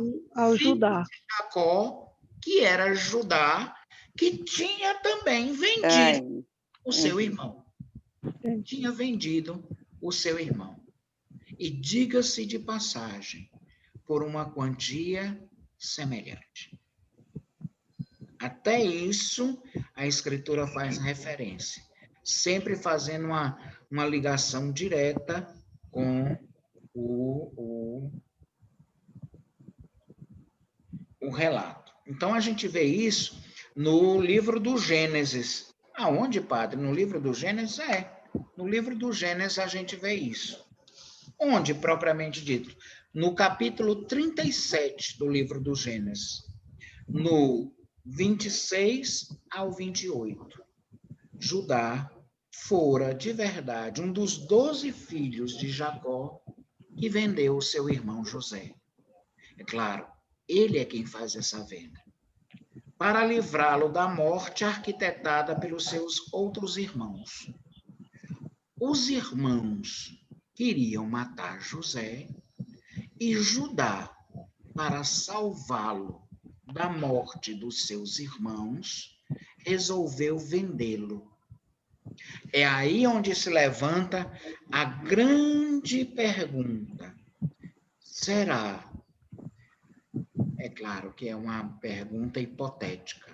Judá. de Jacó, que era Judá, que tinha também vendido o seu irmão. Tinha vendido o seu irmão. E diga-se de passagem, por uma quantia semelhante. Até isso, a Escritura faz referência, sempre fazendo uma ligação direta com o relato. Então, a gente vê isso no livro do Gênesis. Aonde, padre? No livro do Gênesis? No livro do Gênesis a gente vê isso. Onde, propriamente dito? No capítulo 37 do livro do Gênesis. No 26 ao 28. Judá fora, de verdade, um dos 12 filhos de Jacó que vendeu o seu irmão José. É claro, ele é quem faz essa venda. Para livrá-lo da morte arquitetada pelos seus outros irmãos. Os irmãos queriam matar José e Judá, para salvá-lo da morte dos seus irmãos, resolveu vendê-lo. É aí onde se levanta a grande pergunta. Será? É claro que é uma pergunta hipotética.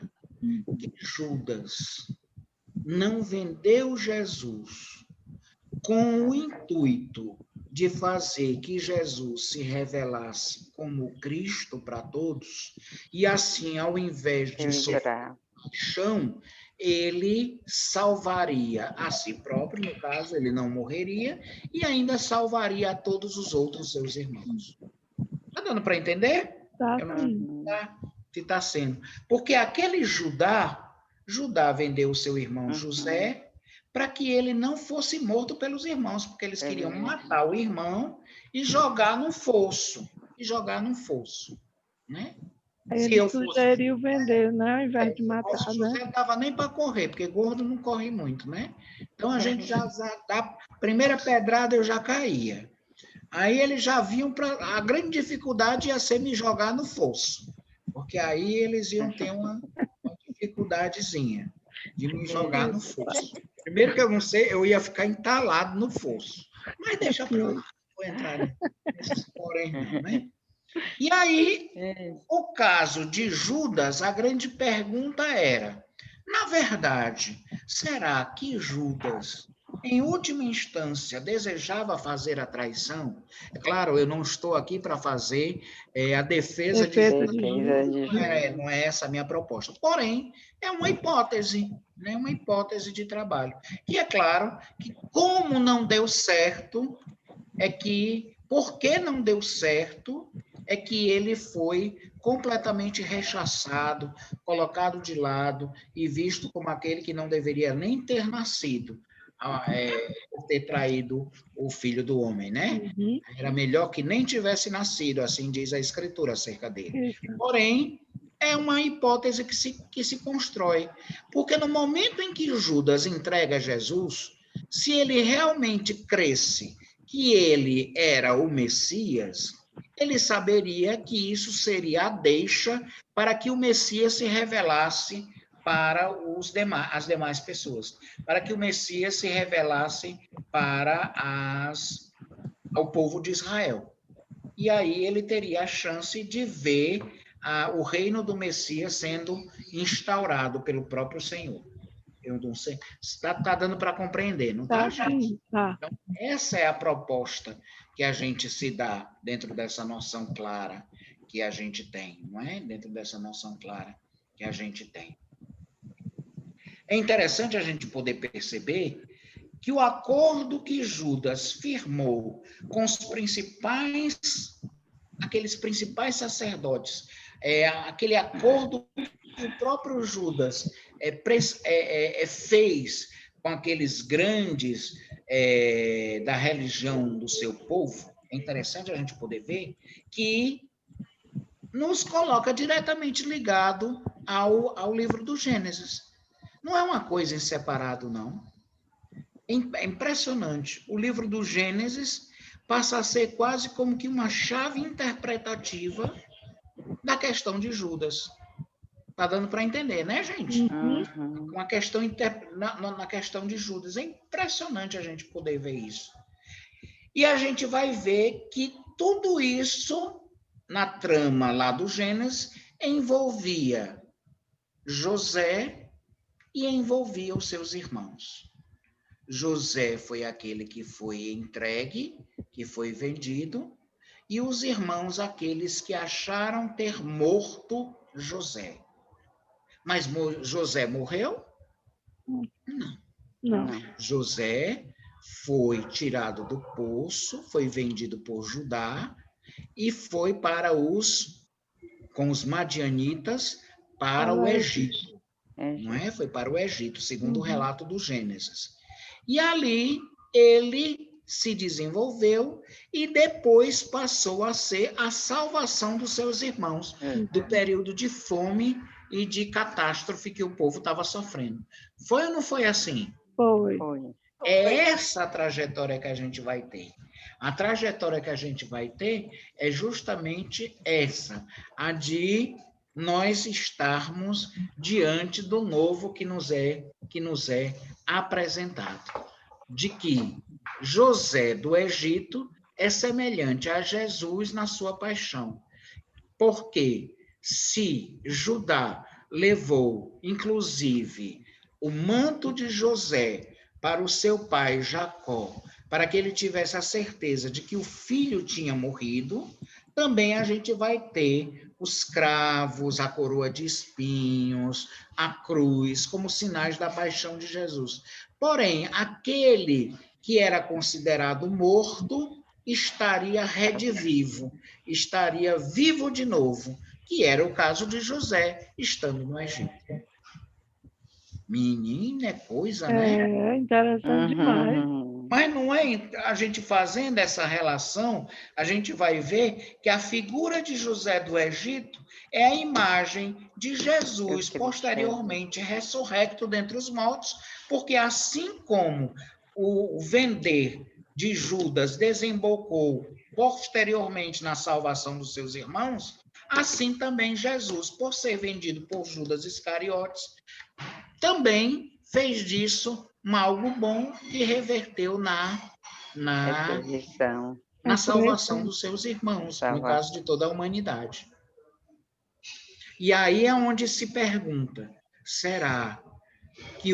Que Judas não vendeu Jesus com o intuito de fazer que Jesus se revelasse como Cristo para todos, e assim, ao invés de sofrer paixão, ele salvaria a si próprio, no caso, ele não morreria, e ainda salvaria a todos os outros seus irmãos. Está dando para entender? Tá, Eu não sei se está sendo. Porque aquele Judá vendeu o seu irmão José para que ele não fosse morto pelos irmãos, porque eles queriam matar o irmão e jogar no fosso. Né? Aí ele sugeriu vender, né? Ao invés de matar, né? José não dava nem para correr, porque gordo não corre muito, né? Então a gente já da primeira pedrada eu já caía. Aí eles já viam a grande dificuldade ia ser me jogar no fosso, porque aí eles iam ter uma dificuldadezinha de me jogar no fosso. Primeiro que eu não sei, eu ia ficar entalado no fosso. Mas deixa para lá, não vou entrar nesses porém não, né? E aí, o caso de Judas, a grande pergunta era, na verdade, será que Judas, em última instância, desejava fazer a traição? É claro, eu não estou aqui para fazer a defesa de Judas, não é essa a minha proposta. Porém, é uma hipótese, né? Uma hipótese de trabalho. E é claro que, como não deu certo, por que não deu certo, é que ele foi completamente rechaçado, colocado de lado e visto como aquele que não deveria nem ter nascido, por ter traído o filho do homem, né? Era melhor que nem tivesse nascido, assim diz a Escritura acerca dele. Porém, é uma hipótese que se constrói, porque no momento em que Judas entrega Jesus, se ele realmente cresce que ele era o Messias, ele saberia que isso seria a deixa para que o Messias se revelasse para as demais pessoas, para que o Messias se revelasse para ao povo de Israel. E aí ele teria a chance de ver o reino do Messias sendo instaurado pelo próprio Senhor. Eu não sei. Está dando para compreender, não está, Tá, gente? sim, tá. Então, essa é a proposta que a gente se dá dentro dessa noção clara que a gente tem, não é? Dentro dessa noção clara que a gente tem. É interessante a gente poder perceber que o acordo que Judas firmou com os aqueles principais sacerdotes, aquele acordo que o próprio Judas fez com aqueles grandes da religião do seu povo, é interessante a gente poder ver que nos coloca diretamente ligado ao livro do Gênesis. Não é uma coisa em separado, não. É impressionante. O livro do Gênesis passa a ser quase como que uma chave interpretativa da questão de Judas. Está dando para entender, né, gente? Uhum. Uma questão na questão de Judas. É impressionante a gente poder ver isso. E a gente vai ver que tudo isso, na trama lá do Gênesis, envolvia José e envolvia os seus irmãos. José foi aquele que foi entregue, que foi vendido, e os irmãos aqueles que acharam ter morto José. Mas José morreu? Não. José foi tirado do poço, foi vendido por Judá e foi com os madianitas para o Egito. Não é? Foi para o Egito, segundo o relato do Gênesis. E ali ele se desenvolveu e depois passou a ser a salvação dos seus irmãos do período de fome e de catástrofe que o povo estava sofrendo. Foi ou não foi assim? Foi. É essa a trajetória que a gente vai ter. A trajetória que a gente vai ter é justamente essa, a de nós estarmos diante do novo que nos é apresentado. De que José do Egito é semelhante a Jesus na sua paixão. Porque se Judá levou, inclusive, o manto de José para o seu pai Jacó, para que ele tivesse a certeza de que o filho tinha morrido, também a gente vai ter os cravos, a coroa de espinhos, a cruz, como sinais da paixão de Jesus. Porém, aquele que era considerado morto estaria redivivo, estaria vivo de novo, que era o caso de José, estando no Egito. Menina, é coisa, né? É interessante demais. Mas não é, a gente fazendo essa relação, a gente vai ver que a figura de José do Egito é a imagem de Jesus posteriormente ressurrecto dentre os mortos, porque assim como o vender de Judas desembocou posteriormente na salvação dos seus irmãos, assim também Jesus, por ser vendido por Judas Iscariotes, também fez disso algo bom e reverteu na salvação dos seus irmãos, no caso de toda a humanidade. E aí é onde se pergunta, será que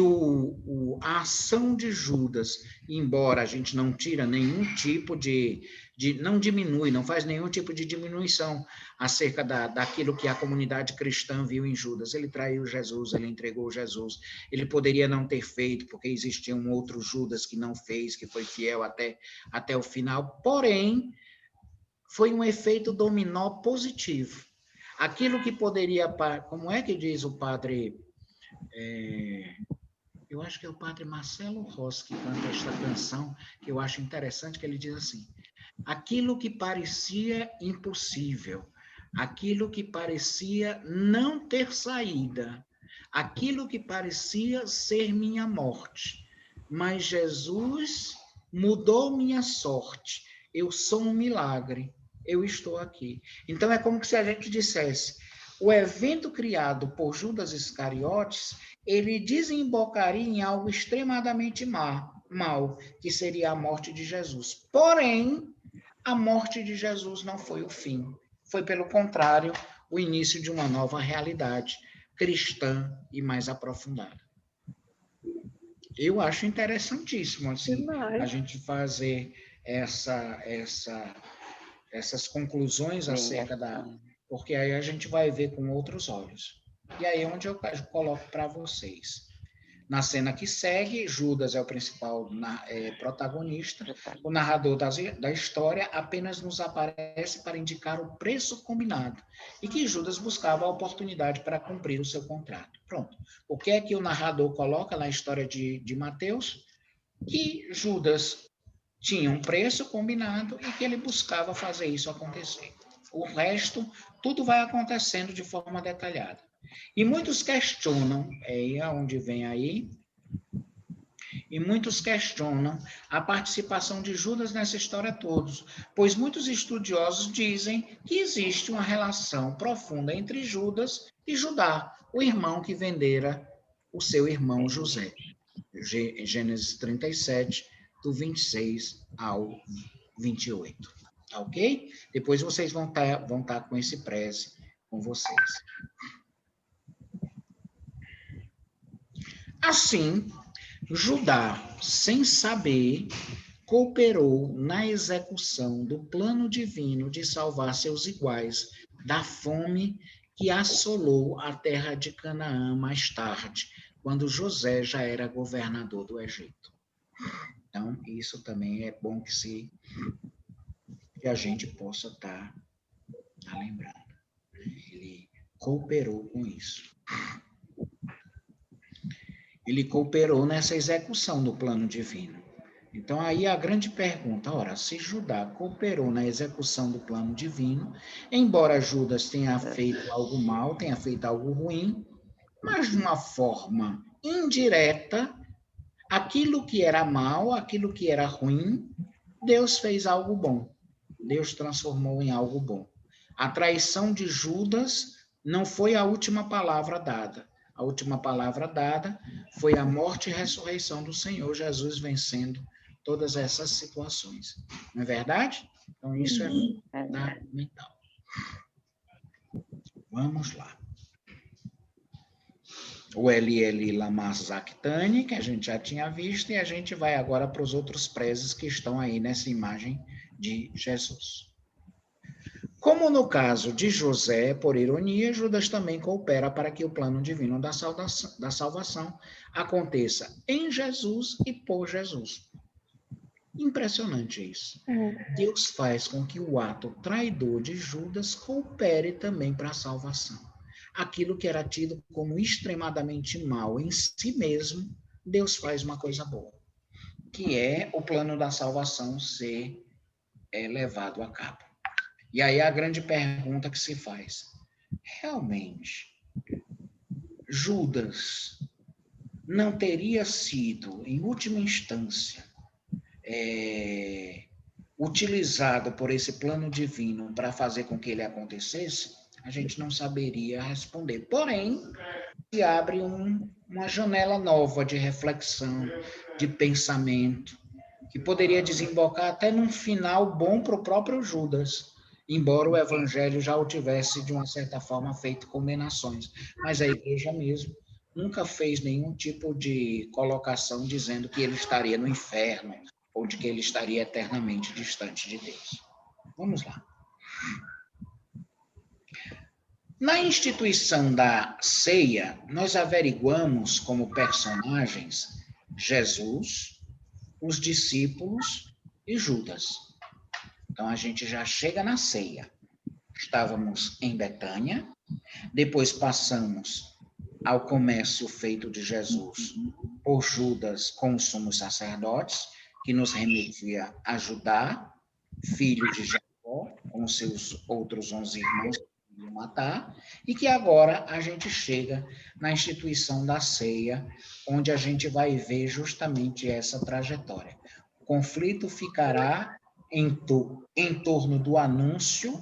a ação de Judas, embora a gente não tira nenhum tipo não diminui, não faz nenhum tipo de diminuição acerca daquilo que a comunidade cristã viu em Judas. Ele traiu Jesus, ele entregou Jesus. Ele poderia não ter feito, porque existia um outro Judas que não fez, que foi fiel até o final. Porém, foi um efeito dominó positivo. Aquilo que poderia... Como é que diz o padre... eu acho que é o padre Marcelo Rossi que canta esta canção, que eu acho interessante, que ele diz assim: aquilo que parecia impossível, aquilo que parecia não ter saída, aquilo que parecia ser minha morte, mas Jesus mudou minha sorte, eu sou um milagre, eu estou aqui. Então é como se a gente dissesse, o evento criado por Judas Iscariotes, ele desembocaria em algo extremadamente mal, que seria a morte de Jesus. Porém, a morte de Jesus não foi o fim. Foi, pelo contrário, o início de uma nova realidade cristã e mais aprofundada. Eu acho interessantíssimo assim, Demais. a gente fazer essas conclusões acerca da... Porque aí a gente vai ver com outros olhos. E aí é onde eu coloco para vocês. Na cena que segue, Judas é o principal protagonista. O narrador da história apenas nos aparece para indicar o preço combinado e que Judas buscava a oportunidade para cumprir o seu contrato. Pronto. O que é que o narrador coloca na história de Mateus? Que Judas tinha um preço combinado e que ele buscava fazer isso acontecer. O resto, tudo vai acontecendo de forma detalhada. E muitos questionam, é onde vem aí, e muitos questionam a participação de Judas nessa história toda, pois muitos estudiosos dizem que existe uma relação profunda entre Judas e Judá, o irmão que vendera o seu irmão José. Gênesis 37, do 26 ao 28. Tá ok? Depois vocês vão estar com esse preze com vocês. Assim, Judá, sem saber, cooperou na execução do plano divino de salvar seus iguais da fome que assolou a terra de Canaã mais tarde, quando José já era governador do Egito. Então, isso também é bom que a gente possa estar lembrando. Ele cooperou com isso. Ele cooperou nessa execução do plano divino. Então, aí a grande pergunta, ora, se Judá cooperou na execução do plano divino, embora Judas tenha feito algo mal, tenha feito algo ruim, mas de uma forma indireta, aquilo que era mal, aquilo que era ruim, Deus fez algo bom. Deus transformou em algo bom. A traição de Judas não foi a última palavra dada. A última palavra dada foi a morte e ressurreição do Senhor Jesus vencendo todas essas situações. Não é verdade? Então, isso é fundamental. Vamos lá. O Eli Lama Sabachthani, que a gente já tinha visto, e a gente vai agora para os outros prezes que estão aí nessa imagem de Jesus. Como no caso de José, por ironia, Judas também coopera para que o plano divino da salvação aconteça em Jesus e por Jesus. Impressionante isso. Deus faz com que o ato traidor de Judas coopere também para a salvação. Aquilo que era tido como extremadamente mal em si mesmo, Deus faz uma coisa boa, que é o plano da salvação ser levado a cabo. E aí a grande pergunta que se faz, realmente, Judas não teria sido, em última instância, utilizado por esse plano divino para fazer com que ele acontecesse? A gente não saberia responder. Porém, se abre uma janela nova de reflexão, de pensamento, que poderia desembocar até num final bom para o próprio Judas, embora o evangelho já o tivesse, de uma certa forma, feito condenações. Mas a igreja mesmo nunca fez nenhum tipo de colocação dizendo que ele estaria no inferno ou de que ele estaria eternamente distante de Deus. Vamos lá. Na instituição da ceia, nós averiguamos como personagens Jesus, os discípulos e Judas. Então, a gente já chega na ceia. Estávamos em Betânia, depois passamos ao comércio feito de Jesus por Judas com os sumos sacerdotes, que nos remetia a Judá, filho de Jacó, com seus outros 11 irmãos que iam matar, e que agora a gente chega na instituição da ceia, onde a gente vai ver justamente essa trajetória. O conflito ficará em torno do anúncio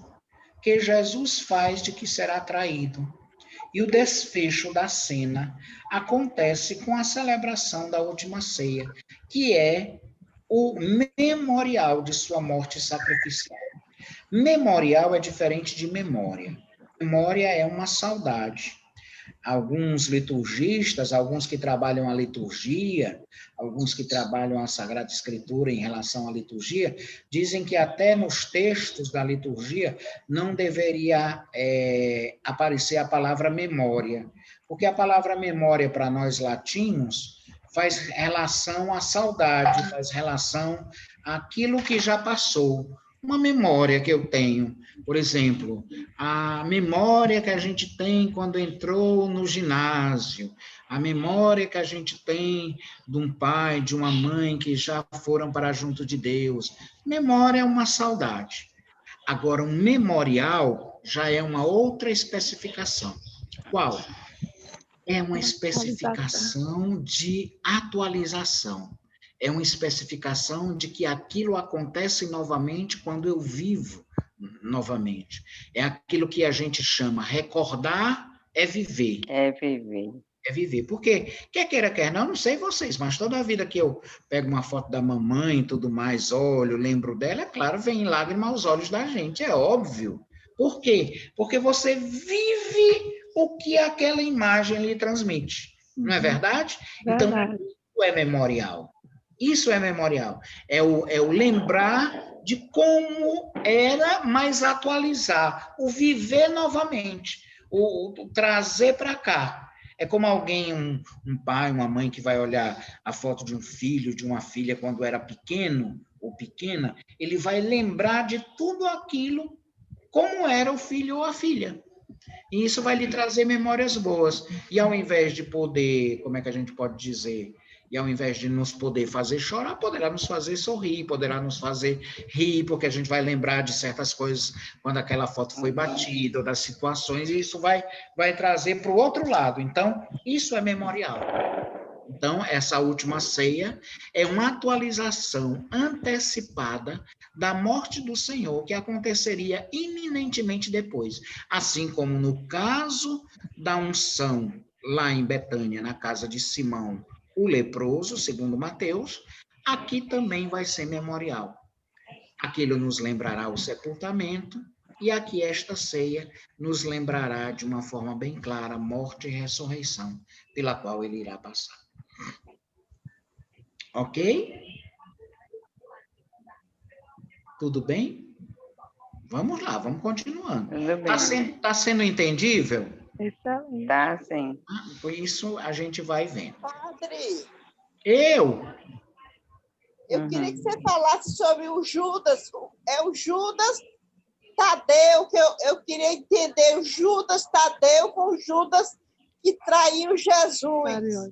que Jesus faz de que será traído. E o desfecho da cena acontece com a celebração da última ceia, que é o memorial de sua morte sacrificial. Memorial é diferente de memória. Memória é uma saudade. Alguns liturgistas, alguns que trabalham a liturgia, alguns que trabalham a Sagrada Escritura em relação à liturgia, dizem que até nos textos da liturgia não deveria aparecer a palavra memória, porque a palavra memória para nós latinos faz relação à saudade, faz relação àquilo que já passou. Uma memória que eu tenho, por exemplo, a memória que a gente tem quando entrou no ginásio, a memória que a gente tem de um pai, de uma mãe que já foram para junto de Deus. Memória é uma saudade. Agora, um memorial já é uma outra especificação. Qual? É uma especificação de atualização. É uma especificação de que aquilo acontece novamente quando eu vivo novamente. É aquilo que a gente chama recordar é viver. É viver. É viver. Porque, quer queira, quer não sei vocês, mas toda a vida que eu pego uma foto da mamãe e tudo mais, olho, lembro dela, é claro, vem lágrima aos olhos da gente, é óbvio. Por quê? Porque você vive o que aquela imagem lhe transmite. Não é verdade? Então, isso é memorial. Isso é memorial. É o lembrar de como era, mas atualizar. O viver novamente. O trazer para cá. É como alguém, um pai, uma mãe que vai olhar a foto de um filho, de uma filha quando era pequeno ou pequena, ele vai lembrar de tudo aquilo como era o filho ou a filha. E isso vai lhe trazer memórias boas. E ao invés de poder, como é que a gente pode dizer? E ao invés de nos poder fazer chorar, poderá nos fazer sorrir, poderá nos fazer rir, porque a gente vai lembrar de certas coisas quando aquela foto foi batida, ou das situações, e isso vai trazer para o outro lado. Então, isso é memorial. Então, essa última ceia é uma atualização antecipada da morte do Senhor, que aconteceria iminentemente depois. Assim como no caso da unção lá em Betânia, na casa de Simão, o leproso, segundo Mateus, aqui também vai ser memorial. Aquilo nos lembrará o sepultamento, e aqui esta ceia nos lembrará de uma forma bem clara a morte e ressurreição, pela qual ele irá passar. Ok? Tudo bem? Vamos lá, vamos continuando. Está sendo entendível? Tá, sim. Por isso a gente vai vendo. Padre, eu queria que você falasse sobre o Judas. É o Judas Tadeu, que eu queria entender o Judas Tadeu com o Judas que traiu Jesus.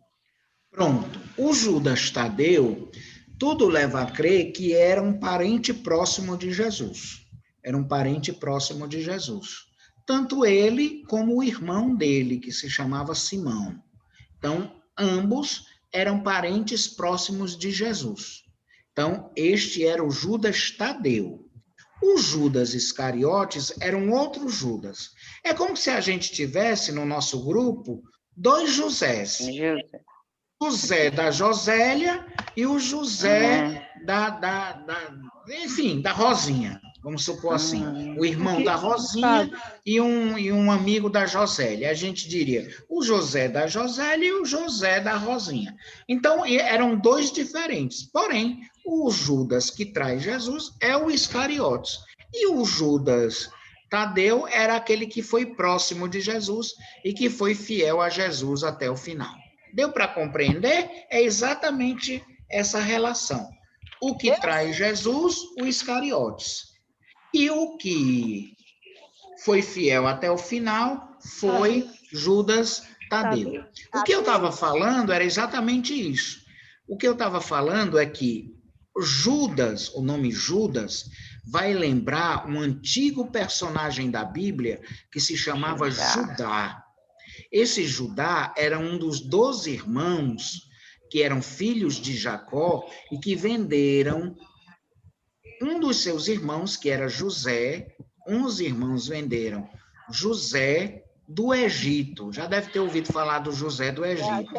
Pronto. O Judas Tadeu, tudo leva a crer que era um parente próximo de Jesus. Era um parente próximo de Jesus. Tanto ele como o irmão dele, que se chamava Simão. Então, ambos eram parentes próximos de Jesus. Então, este era o Judas Tadeu. O Judas Iscariotes era um outro Judas. É como se a gente tivesse no nosso grupo 2 Josés. José da Josélia e o José enfim, da Rosinha. Vamos supor assim, o irmão da Rosinha e um amigo da Josélia. A gente diria o José da Josélia e o José da Rosinha. Então, eram 2 diferentes. Porém, o Judas que traz Jesus é o Iscariotes. E o Judas Tadeu era aquele que foi próximo de Jesus e que foi fiel a Jesus até o final. Deu para compreender? É exatamente essa relação. O que traz Jesus, o Iscariotes. E o que foi fiel até o final foi Judas Tadeu. O que eu estava falando era exatamente isso. O que eu estava falando é que Judas, o nome Judas, vai lembrar um antigo personagem da Bíblia que se chamava Judá. Esse Judá era um dos 12 irmãos que eram filhos de Jacó e que venderam um dos seus irmãos, que era José. Uns irmãos venderam José do Egito. Já deve ter ouvido falar do José do Egito.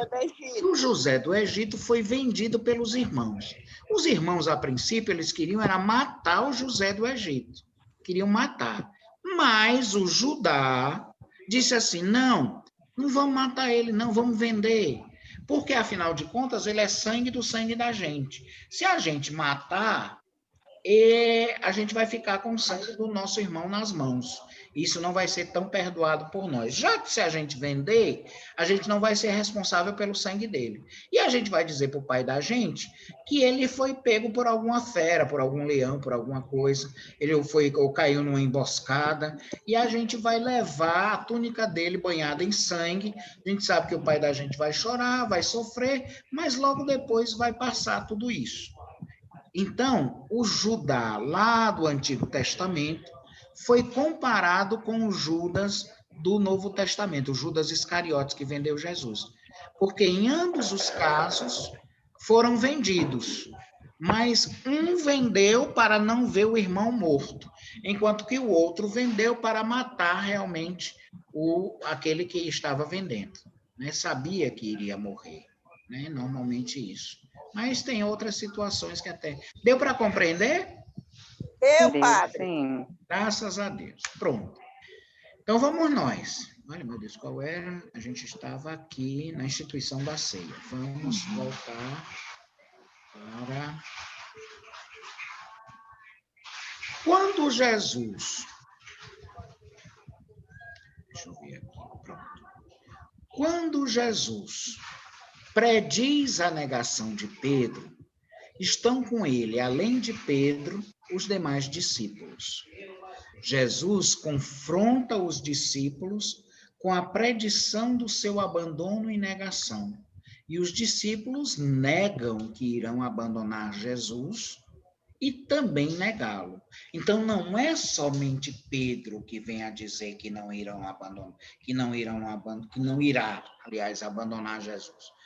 O José do Egito foi vendido pelos irmãos. Os irmãos, a princípio, eles queriam era matar o José do Egito. Queriam matar. Mas o Judá disse assim, não vamos matar ele, não, vamos vender. Porque, afinal de contas, ele é sangue do sangue da gente. Se a gente matar, a gente vai ficar com o sangue do nosso irmão nas mãos. Isso não vai ser tão perdoado por nós. Já que se a gente vender, a gente não vai ser responsável pelo sangue dele. E a gente vai dizer para o pai da gente que ele foi pego por alguma fera, por algum leão, por alguma coisa. Ele foi ou caiu numa emboscada. E a gente vai levar a túnica dele banhada em sangue. A gente sabe que o pai da gente vai chorar, vai sofrer, mas logo depois vai passar tudo isso. Então, o Judá lá do Antigo Testamento foi comparado com o Judas do Novo Testamento, o Judas Iscariotes que vendeu Jesus. Porque em ambos os casos foram vendidos, mas um vendeu para não ver o irmão morto, enquanto que o outro vendeu para matar realmente aquele que estava vendendo. Né? Sabia que iria morrer, né? Normalmente isso. Mas tem outras situações que até... Deu para compreender? Deu, Deu, padre. sim. Graças a Deus. Pronto. Então, vamos nós. Olha, meu Deus, qual era? A gente estava aqui na instituição da ceia. Vamos voltar para... Quando Jesus... Deixa eu ver aqui. Pronto. Quando Jesus prediz a negação de Pedro, estão com ele, além de Pedro, os demais discípulos. Jesus confronta os discípulos com a predição do seu abandono e negação. E os discípulos negam que irão abandonar Jesus e também negá-lo. Então, não é somente Pedro que vem a dizer que não irá, aliás, abandonar Jesus.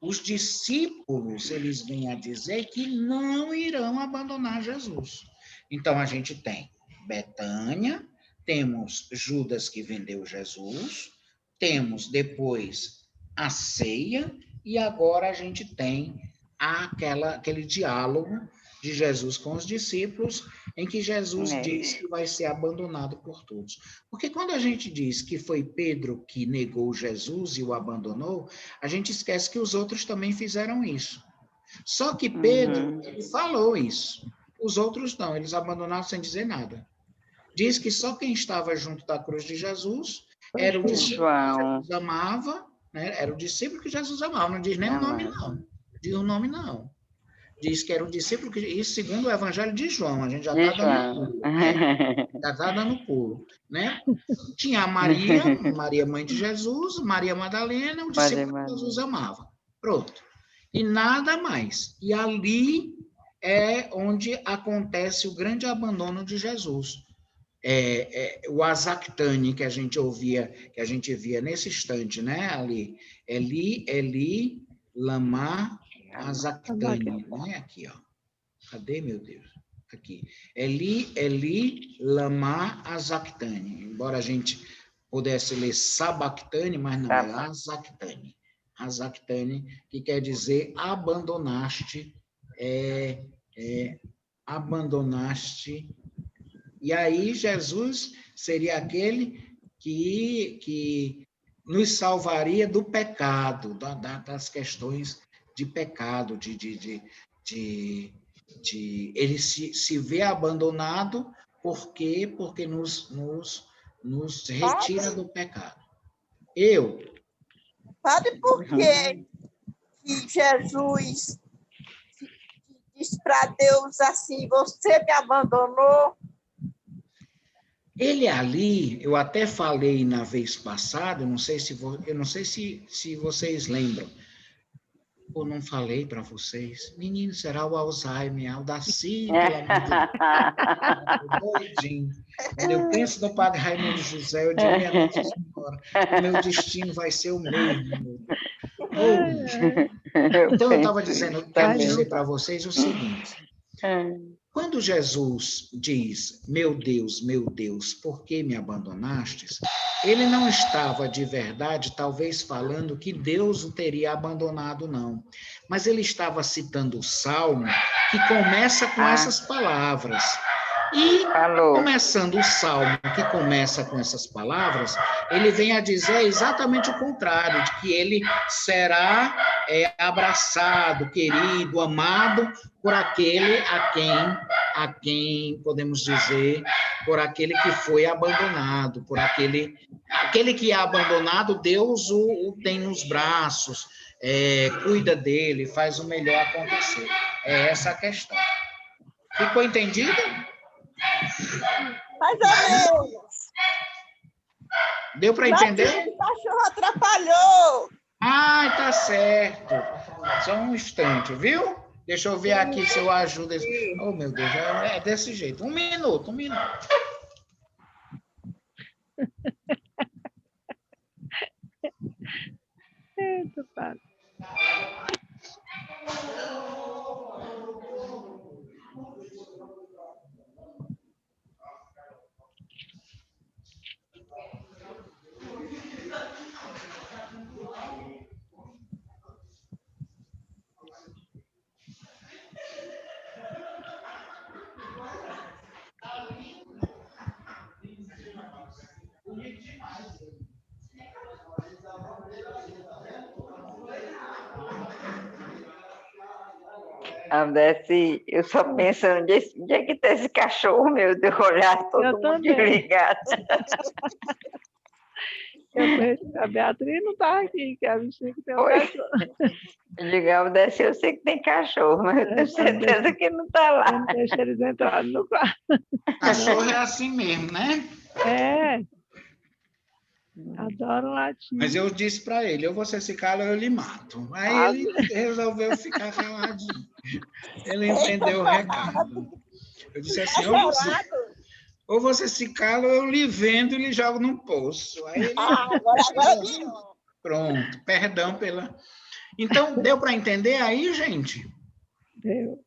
Os discípulos, eles vêm a dizer que não irão abandonar Jesus. Então, a gente tem Betânia, temos Judas que vendeu Jesus, temos depois a ceia, e agora a gente tem aquele diálogo de Jesus com os discípulos, em que Jesus diz que vai ser abandonado por todos. Porque quando a gente diz que foi Pedro que negou Jesus e o abandonou, a gente esquece que os outros também fizeram isso. Só que Pedro, ele falou isso. Os outros não, eles abandonaram sem dizer nada. Diz que só quem estava junto da cruz de Jesus era o discípulo que Jesus amava, né? Era o discípulo que Jesus amava. Não diz nem o nome, não. Diz o nome, não. Diz que era o discípulo, isso segundo o Evangelho de João, a gente já está dando pulo, né? Já está dando pulo, né? Tinha a Maria, mãe de Jesus, Maria Madalena, o discípulo que Jesus amava. Pronto. E nada mais. E ali é onde acontece o grande abandono de Jesus. O Azakhtani que a gente ouvia, que a gente via nesse instante, né? Ali, Eli, lama Azakhtani, né? Aqui, ó. Cadê, meu Deus? Aqui. Eli, lama Azakhtani. Embora a gente pudesse ler Sabactani, mas não, é Azakhtani. Azakhtani, que quer dizer abandonaste, abandonaste. E aí Jesus seria aquele que nos salvaria do pecado, das questões de pecado, ele se vê abandonado porque nos retira do pecado. Sabe por que Jesus diz para Deus assim, você me abandonou? Ele ali, eu até falei na vez passada, eu não sei se vocês lembram, ou não falei para vocês. Menino, será o Alzheimer, o Daci, pelo amor de Deus. Doidinho. Quando eu penso no Padre Raimundo José, eu digo, minha Nossa Senhora, o meu destino vai ser o mesmo. Então, eu estava dizendo, eu quero dizer para vocês o seguinte. Quando Jesus diz, meu Deus, por que me abandonastes? Ele não estava de verdade, talvez, falando que Deus o teria abandonado, não. Mas ele estava citando o Salmo, que começa com essas palavras. E, Falou. começando o Salmo, que começa com essas palavras, ele vem a dizer exatamente o contrário, de que ele será abraçado, querido, amado por aquele a quem podemos dizer, por aquele que foi abandonado, por aquele que é abandonado, Deus o tem nos braços, cuida dele, faz o melhor acontecer. É essa a questão. Ficou entendido? Mais ou menos. Deu para entender? O cachorro atrapalhou. Ah, tá certo. Só um instante, viu? Deixa eu ver aqui se eu ajudo. Oh, meu Deus, é desse jeito. Um minuto. Eita, padre. Aldeci, eu só penso onde é que está esse cachorro, meu Deus, olhar todo Eu mundo também. desligado. A Beatriz não está aqui, que a bichinha que tem um Oi. cachorro. Ligar o Décio, eu sei que tem cachorro, mas eu tenho certeza que não está lá. Não deixa eles entrarem no quarto. Cachorro é assim mesmo, né? É. Adoro latir. Mas eu disse para ele, ou você se cala ou eu lhe mato. Aí ele resolveu ficar caladinho. Ele entendeu o recado. Eu disse assim, ou você se cala ou eu lhe vendo e lhe jogo num poço. Aí ele... Agora virou. Pronto, perdão pela... Então, deu para entender aí, gente? Deu.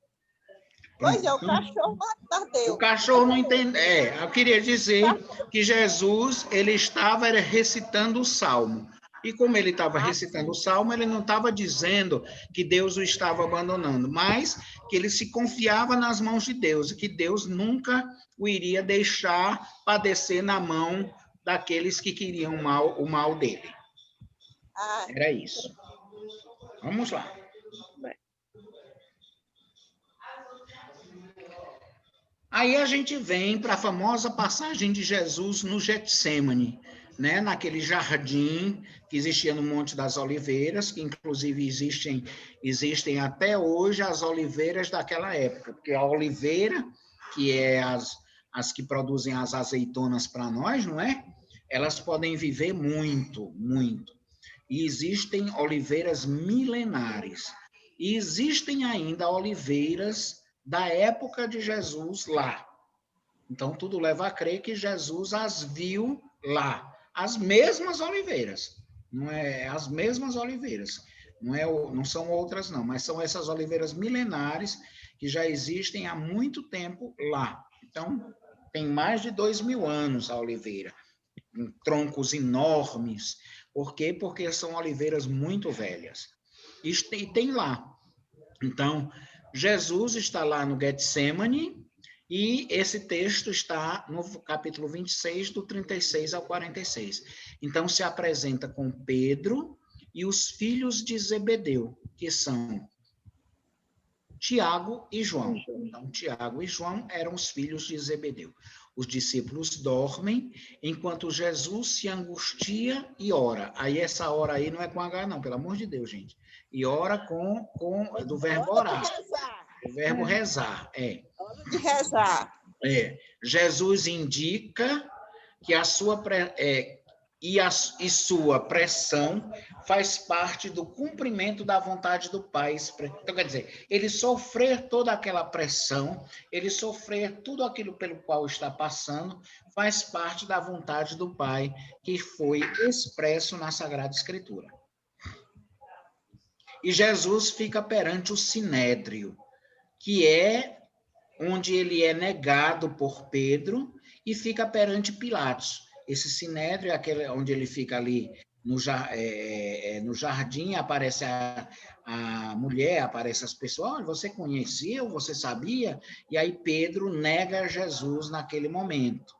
Pois é, o cachorro bateu. O cachorro não entende. Eu queria dizer que Jesus, ele estava recitando o Salmo. E como ele estava recitando o Salmo, ele não estava dizendo que Deus o estava abandonando, mas que ele se confiava nas mãos de Deus, e que Deus nunca o iria deixar padecer na mão daqueles que queriam o mal dele. Era isso. Vamos lá. Aí a gente vem para a famosa passagem de Jesus no Getsêmani, né? Naquele jardim que existia no Monte das Oliveiras, que inclusive existem até hoje as oliveiras daquela época, porque a oliveira, que é as que produzem as azeitonas para nós, não é? Elas podem viver muito, muito. E existem oliveiras milenares. E existem ainda oliveiras da época de Jesus lá. Então, tudo leva a crer que Jesus as viu lá. As mesmas oliveiras. Não é as mesmas oliveiras. Não são outras, não. Mas são essas oliveiras milenares que já existem há muito tempo lá. Então, tem mais de 2.000 anos a oliveira. Em troncos enormes. Por quê? Porque são oliveiras muito velhas. E tem lá. Então, Jesus está lá no Getsêmani, e esse texto está no capítulo 26, do 36 ao 46. Então, se apresenta com Pedro e os filhos de Zebedeu, que são Tiago e João. Então, Tiago e João eram os filhos de Zebedeu. Os discípulos dormem, enquanto Jesus se angustia e ora. Aí, essa hora aí não é com H, não, pelo amor de Deus, gente. E ora do verbo orar. O verbo rezar, Hora de rezar. Jesus indica que sua pressão faz parte do cumprimento da vontade do Pai. Então, quer dizer, ele sofrer toda aquela pressão, ele sofrer tudo aquilo pelo qual está passando, faz parte da vontade do Pai, que foi expresso na Sagrada Escritura. E Jesus fica perante o Sinédrio, que é onde ele é negado por Pedro, e fica perante Pilatos. Esse Sinédrio é aquele onde ele fica ali no jardim, aparece a mulher, aparece as pessoas, olha, você conheceu, você sabia? E aí Pedro nega Jesus naquele momento.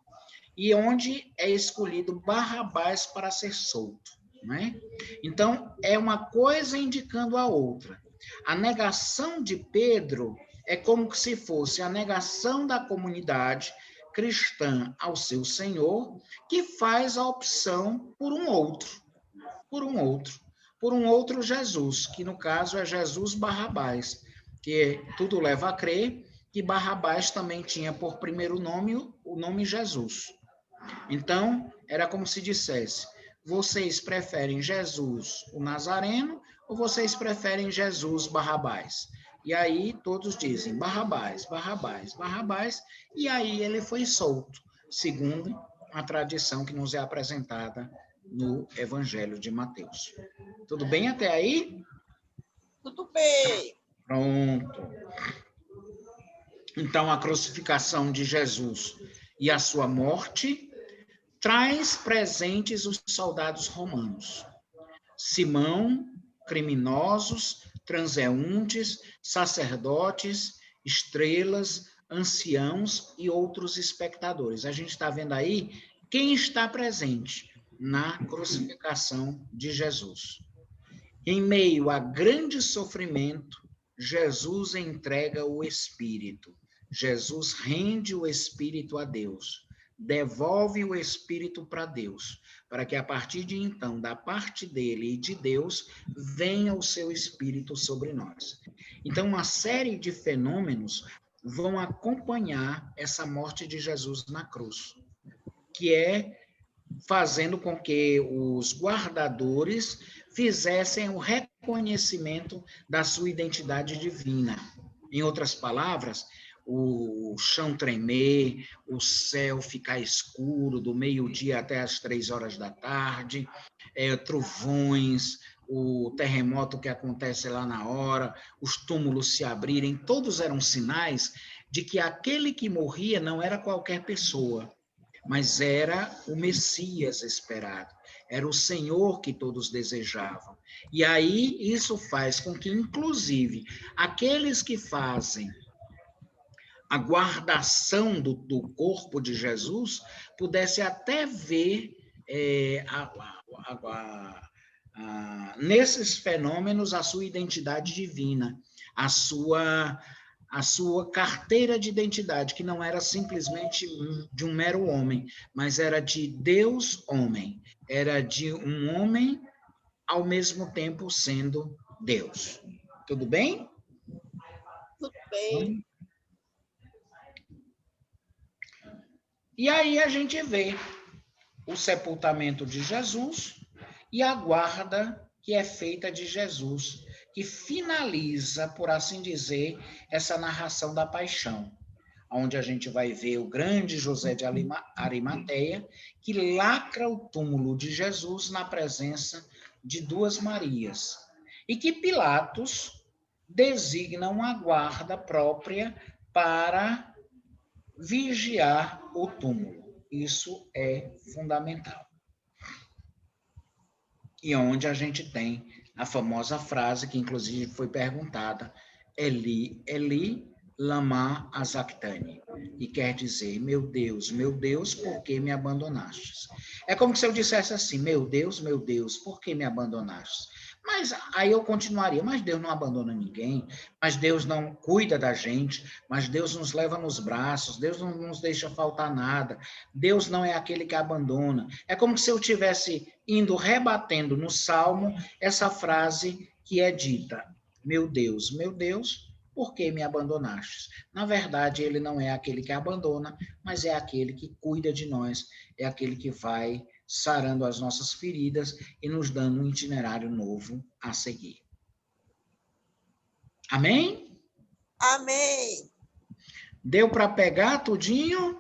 E onde é escolhido Barrabás para ser solto, né? Então, é uma coisa indicando a outra. A negação de Pedro é como se fosse a negação da comunidade cristã ao seu Senhor, que faz a opção por um outro Jesus, que no caso é Jesus Barrabás, que tudo leva a crer que Barrabás também tinha por primeiro nome o nome Jesus. Então, era como se dissesse, vocês preferem Jesus, o Nazareno, ou vocês preferem Jesus Barrabás? E aí todos dizem Barrabás, Barrabás, Barrabás, e aí ele foi solto, segundo a tradição que nos é apresentada no Evangelho de Mateus. Tudo bem até aí? Tudo bem. Pronto. Então, a crucificação de Jesus e a sua morte traz presentes os soldados romanos. Simão, criminosos, transeuntes, sacerdotes, estrelas, anciãos e outros espectadores. A gente está vendo aí quem está presente na crucificação de Jesus. Em meio a grande sofrimento, Jesus entrega o Espírito. Jesus rende o Espírito a Deus. Devolve o Espírito para Deus, para que a partir de então, da parte dele e de Deus, venha o seu Espírito sobre nós. Então, uma série de fenômenos vão acompanhar essa morte de Jesus na cruz, que é fazendo com que os guardadores fizessem o reconhecimento da sua identidade divina. Em outras palavras, o chão tremer, o céu ficar escuro do meio-dia até as 3 horas da tarde, trovões, o terremoto que acontece lá na hora, os túmulos se abrirem, todos eram sinais de que aquele que morria não era qualquer pessoa, mas era o Messias esperado, era o Senhor que todos desejavam. E aí isso faz com que, inclusive, aqueles que fazem a guardação do corpo de Jesus pudesse até ver nesses fenômenos a sua identidade divina, a sua carteira de identidade, que não era simplesmente de um mero homem, mas era de Deus homem, era de um homem ao mesmo tempo sendo Deus. Tudo bem? Tudo bem. E aí a gente vê o sepultamento de Jesus e a guarda que é feita de Jesus, que finaliza, por assim dizer, essa narração da paixão, onde a gente vai ver o grande José de Arimateia, que lacra o túmulo de Jesus na presença de duas Marias, e que Pilatos designa uma guarda própria para vigiar o túmulo. Isso é fundamental. E onde a gente tem a famosa frase, que inclusive foi perguntada, Eli, Eli, lama azakthani, e quer dizer, meu Deus, por que me abandonastes? É como se eu dissesse assim, meu Deus, por que me abandonastes? Mas aí eu continuaria, mas Deus não abandona ninguém, mas Deus não cuida da gente, mas Deus nos leva nos braços, Deus não nos deixa faltar nada, Deus não é aquele que abandona. É como se eu estivesse indo rebatendo no Salmo essa frase que é dita, meu Deus, por que me abandonastes? Na verdade, ele não é aquele que abandona, mas é aquele que cuida de nós, é aquele que vai sarando as nossas feridas e nos dando um itinerário novo a seguir. Amém? Amém. Deu para pegar tudinho?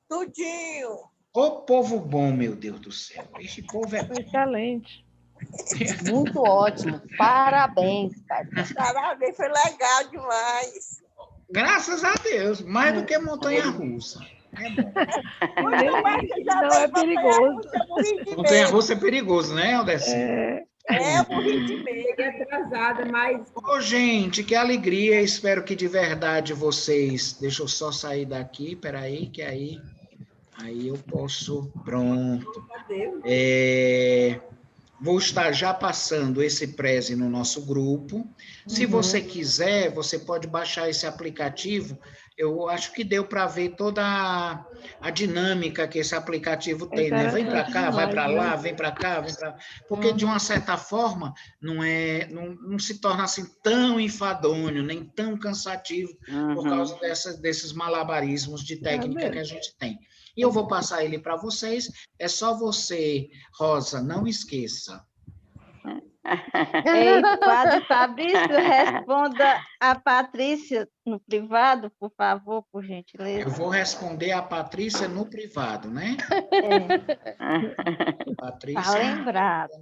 Tudinho. Ô povo bom, meu Deus do céu. Esse povo é... Excelente. Muito ótimo. Parabéns, Pai. Parabéns, foi legal demais. Graças a Deus, mais do que montanha-russa. É bom. Muito mais que já Não tem é perigoso. montanha-russa, eu morri de medo. Montanha-russa é perigoso, né, Aldeci? Eu morri de medo. Cheguei atrasada, mas Ô, gente, que alegria. Espero que de verdade vocês... Deixa eu só sair daqui, peraí, que aí eu posso... Pronto. Vou estar já passando esse Preze no nosso grupo. Se você quiser, você pode baixar esse aplicativo. Eu acho que deu para ver toda a dinâmica que esse aplicativo tem, né? Vem para cá, vai para lá, vem para cá, vem para... Porque, de uma certa forma, não se torna assim tão enfadonho, nem tão cansativo, por causa desses malabarismos de técnica que a gente tem. E eu vou passar ele para vocês. É só você, Rosa, não esqueça. Ei, Padre Fabrício, responda a Patrícia no privado, por favor, por gentileza. Eu vou responder a Patrícia no privado, né? Patrícia. Tá lembrado.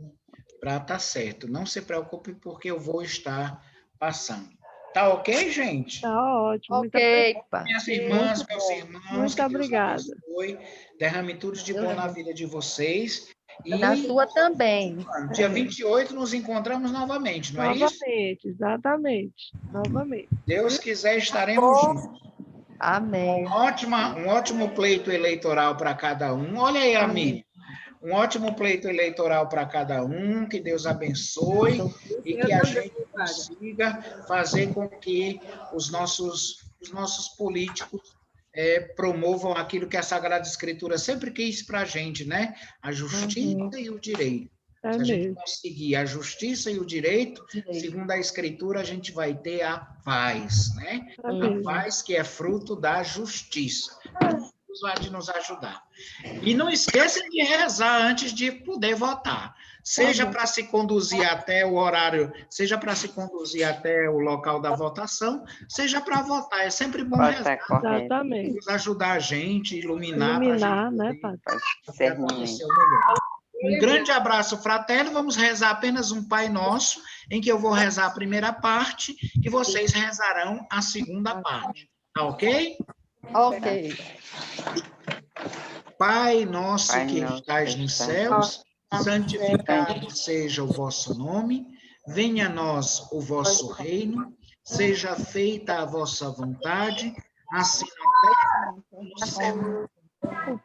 Tá certo. Não se preocupe, porque eu vou estar passando. Tá ok, gente? Tá ótimo. Ok, Minhas irmãs, meus irmãos, muito obrigada. Derrame tudo de bom na vida de vocês. E na sua também. dia 28 nos encontramos novamente, não é isso? Novamente, exatamente. Novamente. Deus quiser, estaremos juntos. Amém. Um ótimo pleito eleitoral para cada um. Olha aí, amigo. Um ótimo pleito eleitoral para cada um, que Deus abençoe e que a gente consiga fazer com que os nossos políticos promovam aquilo que a Sagrada Escritura sempre quis para a gente, né? A justiça e o direito. Se a gente conseguir a justiça e o direito, segundo a Escritura, a gente vai ter a paz, né? A paz que é fruto da justiça. Deus vai nos ajudar. E não esqueçam de rezar antes de poder votar. Seja para se conduzir até o horário, seja para se conduzir até o local da votação, seja para votar. É sempre bom rezar. Exatamente. Deus ajudar a gente, iluminar né, Padre? Um grande abraço fraterno. Vamos rezar apenas um Pai Nosso, em que eu vou rezar a primeira parte e vocês rezarão a segunda parte. Tá ok? Ok. Pai nosso que estais nos céus, santificado seja o vosso nome, venha a nós o vosso reino, seja feita a vossa vontade, assim na terra como no céu.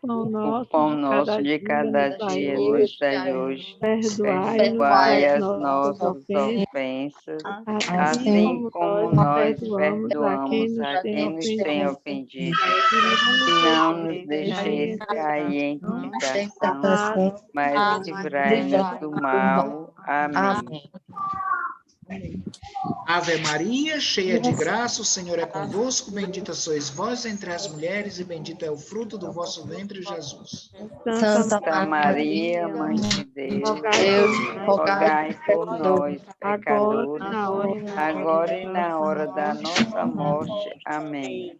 O pão nosso de cada dia nos dai hoje. Perdoai as nossas ofensas, assim como nós perdoamos a quem nos tem ofendido. E não nos deixeis cair em tentação, mas livrai-nos do mal. Amém. Ave Maria, cheia de graça, o Senhor é convosco, bendita sois vós entre as mulheres e bendito é o fruto do vosso ventre, Jesus. Santa Maria, Mãe de Deus, rogai por nós, pecadores, agora e na hora da nossa morte. Amém.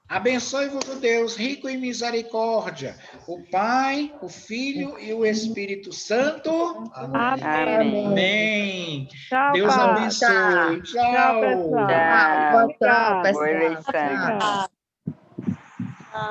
Abençoe-vos o Deus, rico em misericórdia, o Pai, o Filho e o Espírito Santo. Amém. Amém. Tchau, Deus Padre. abençoe. Tchau. Tchau, pessoal. Tchau. Boa eleição.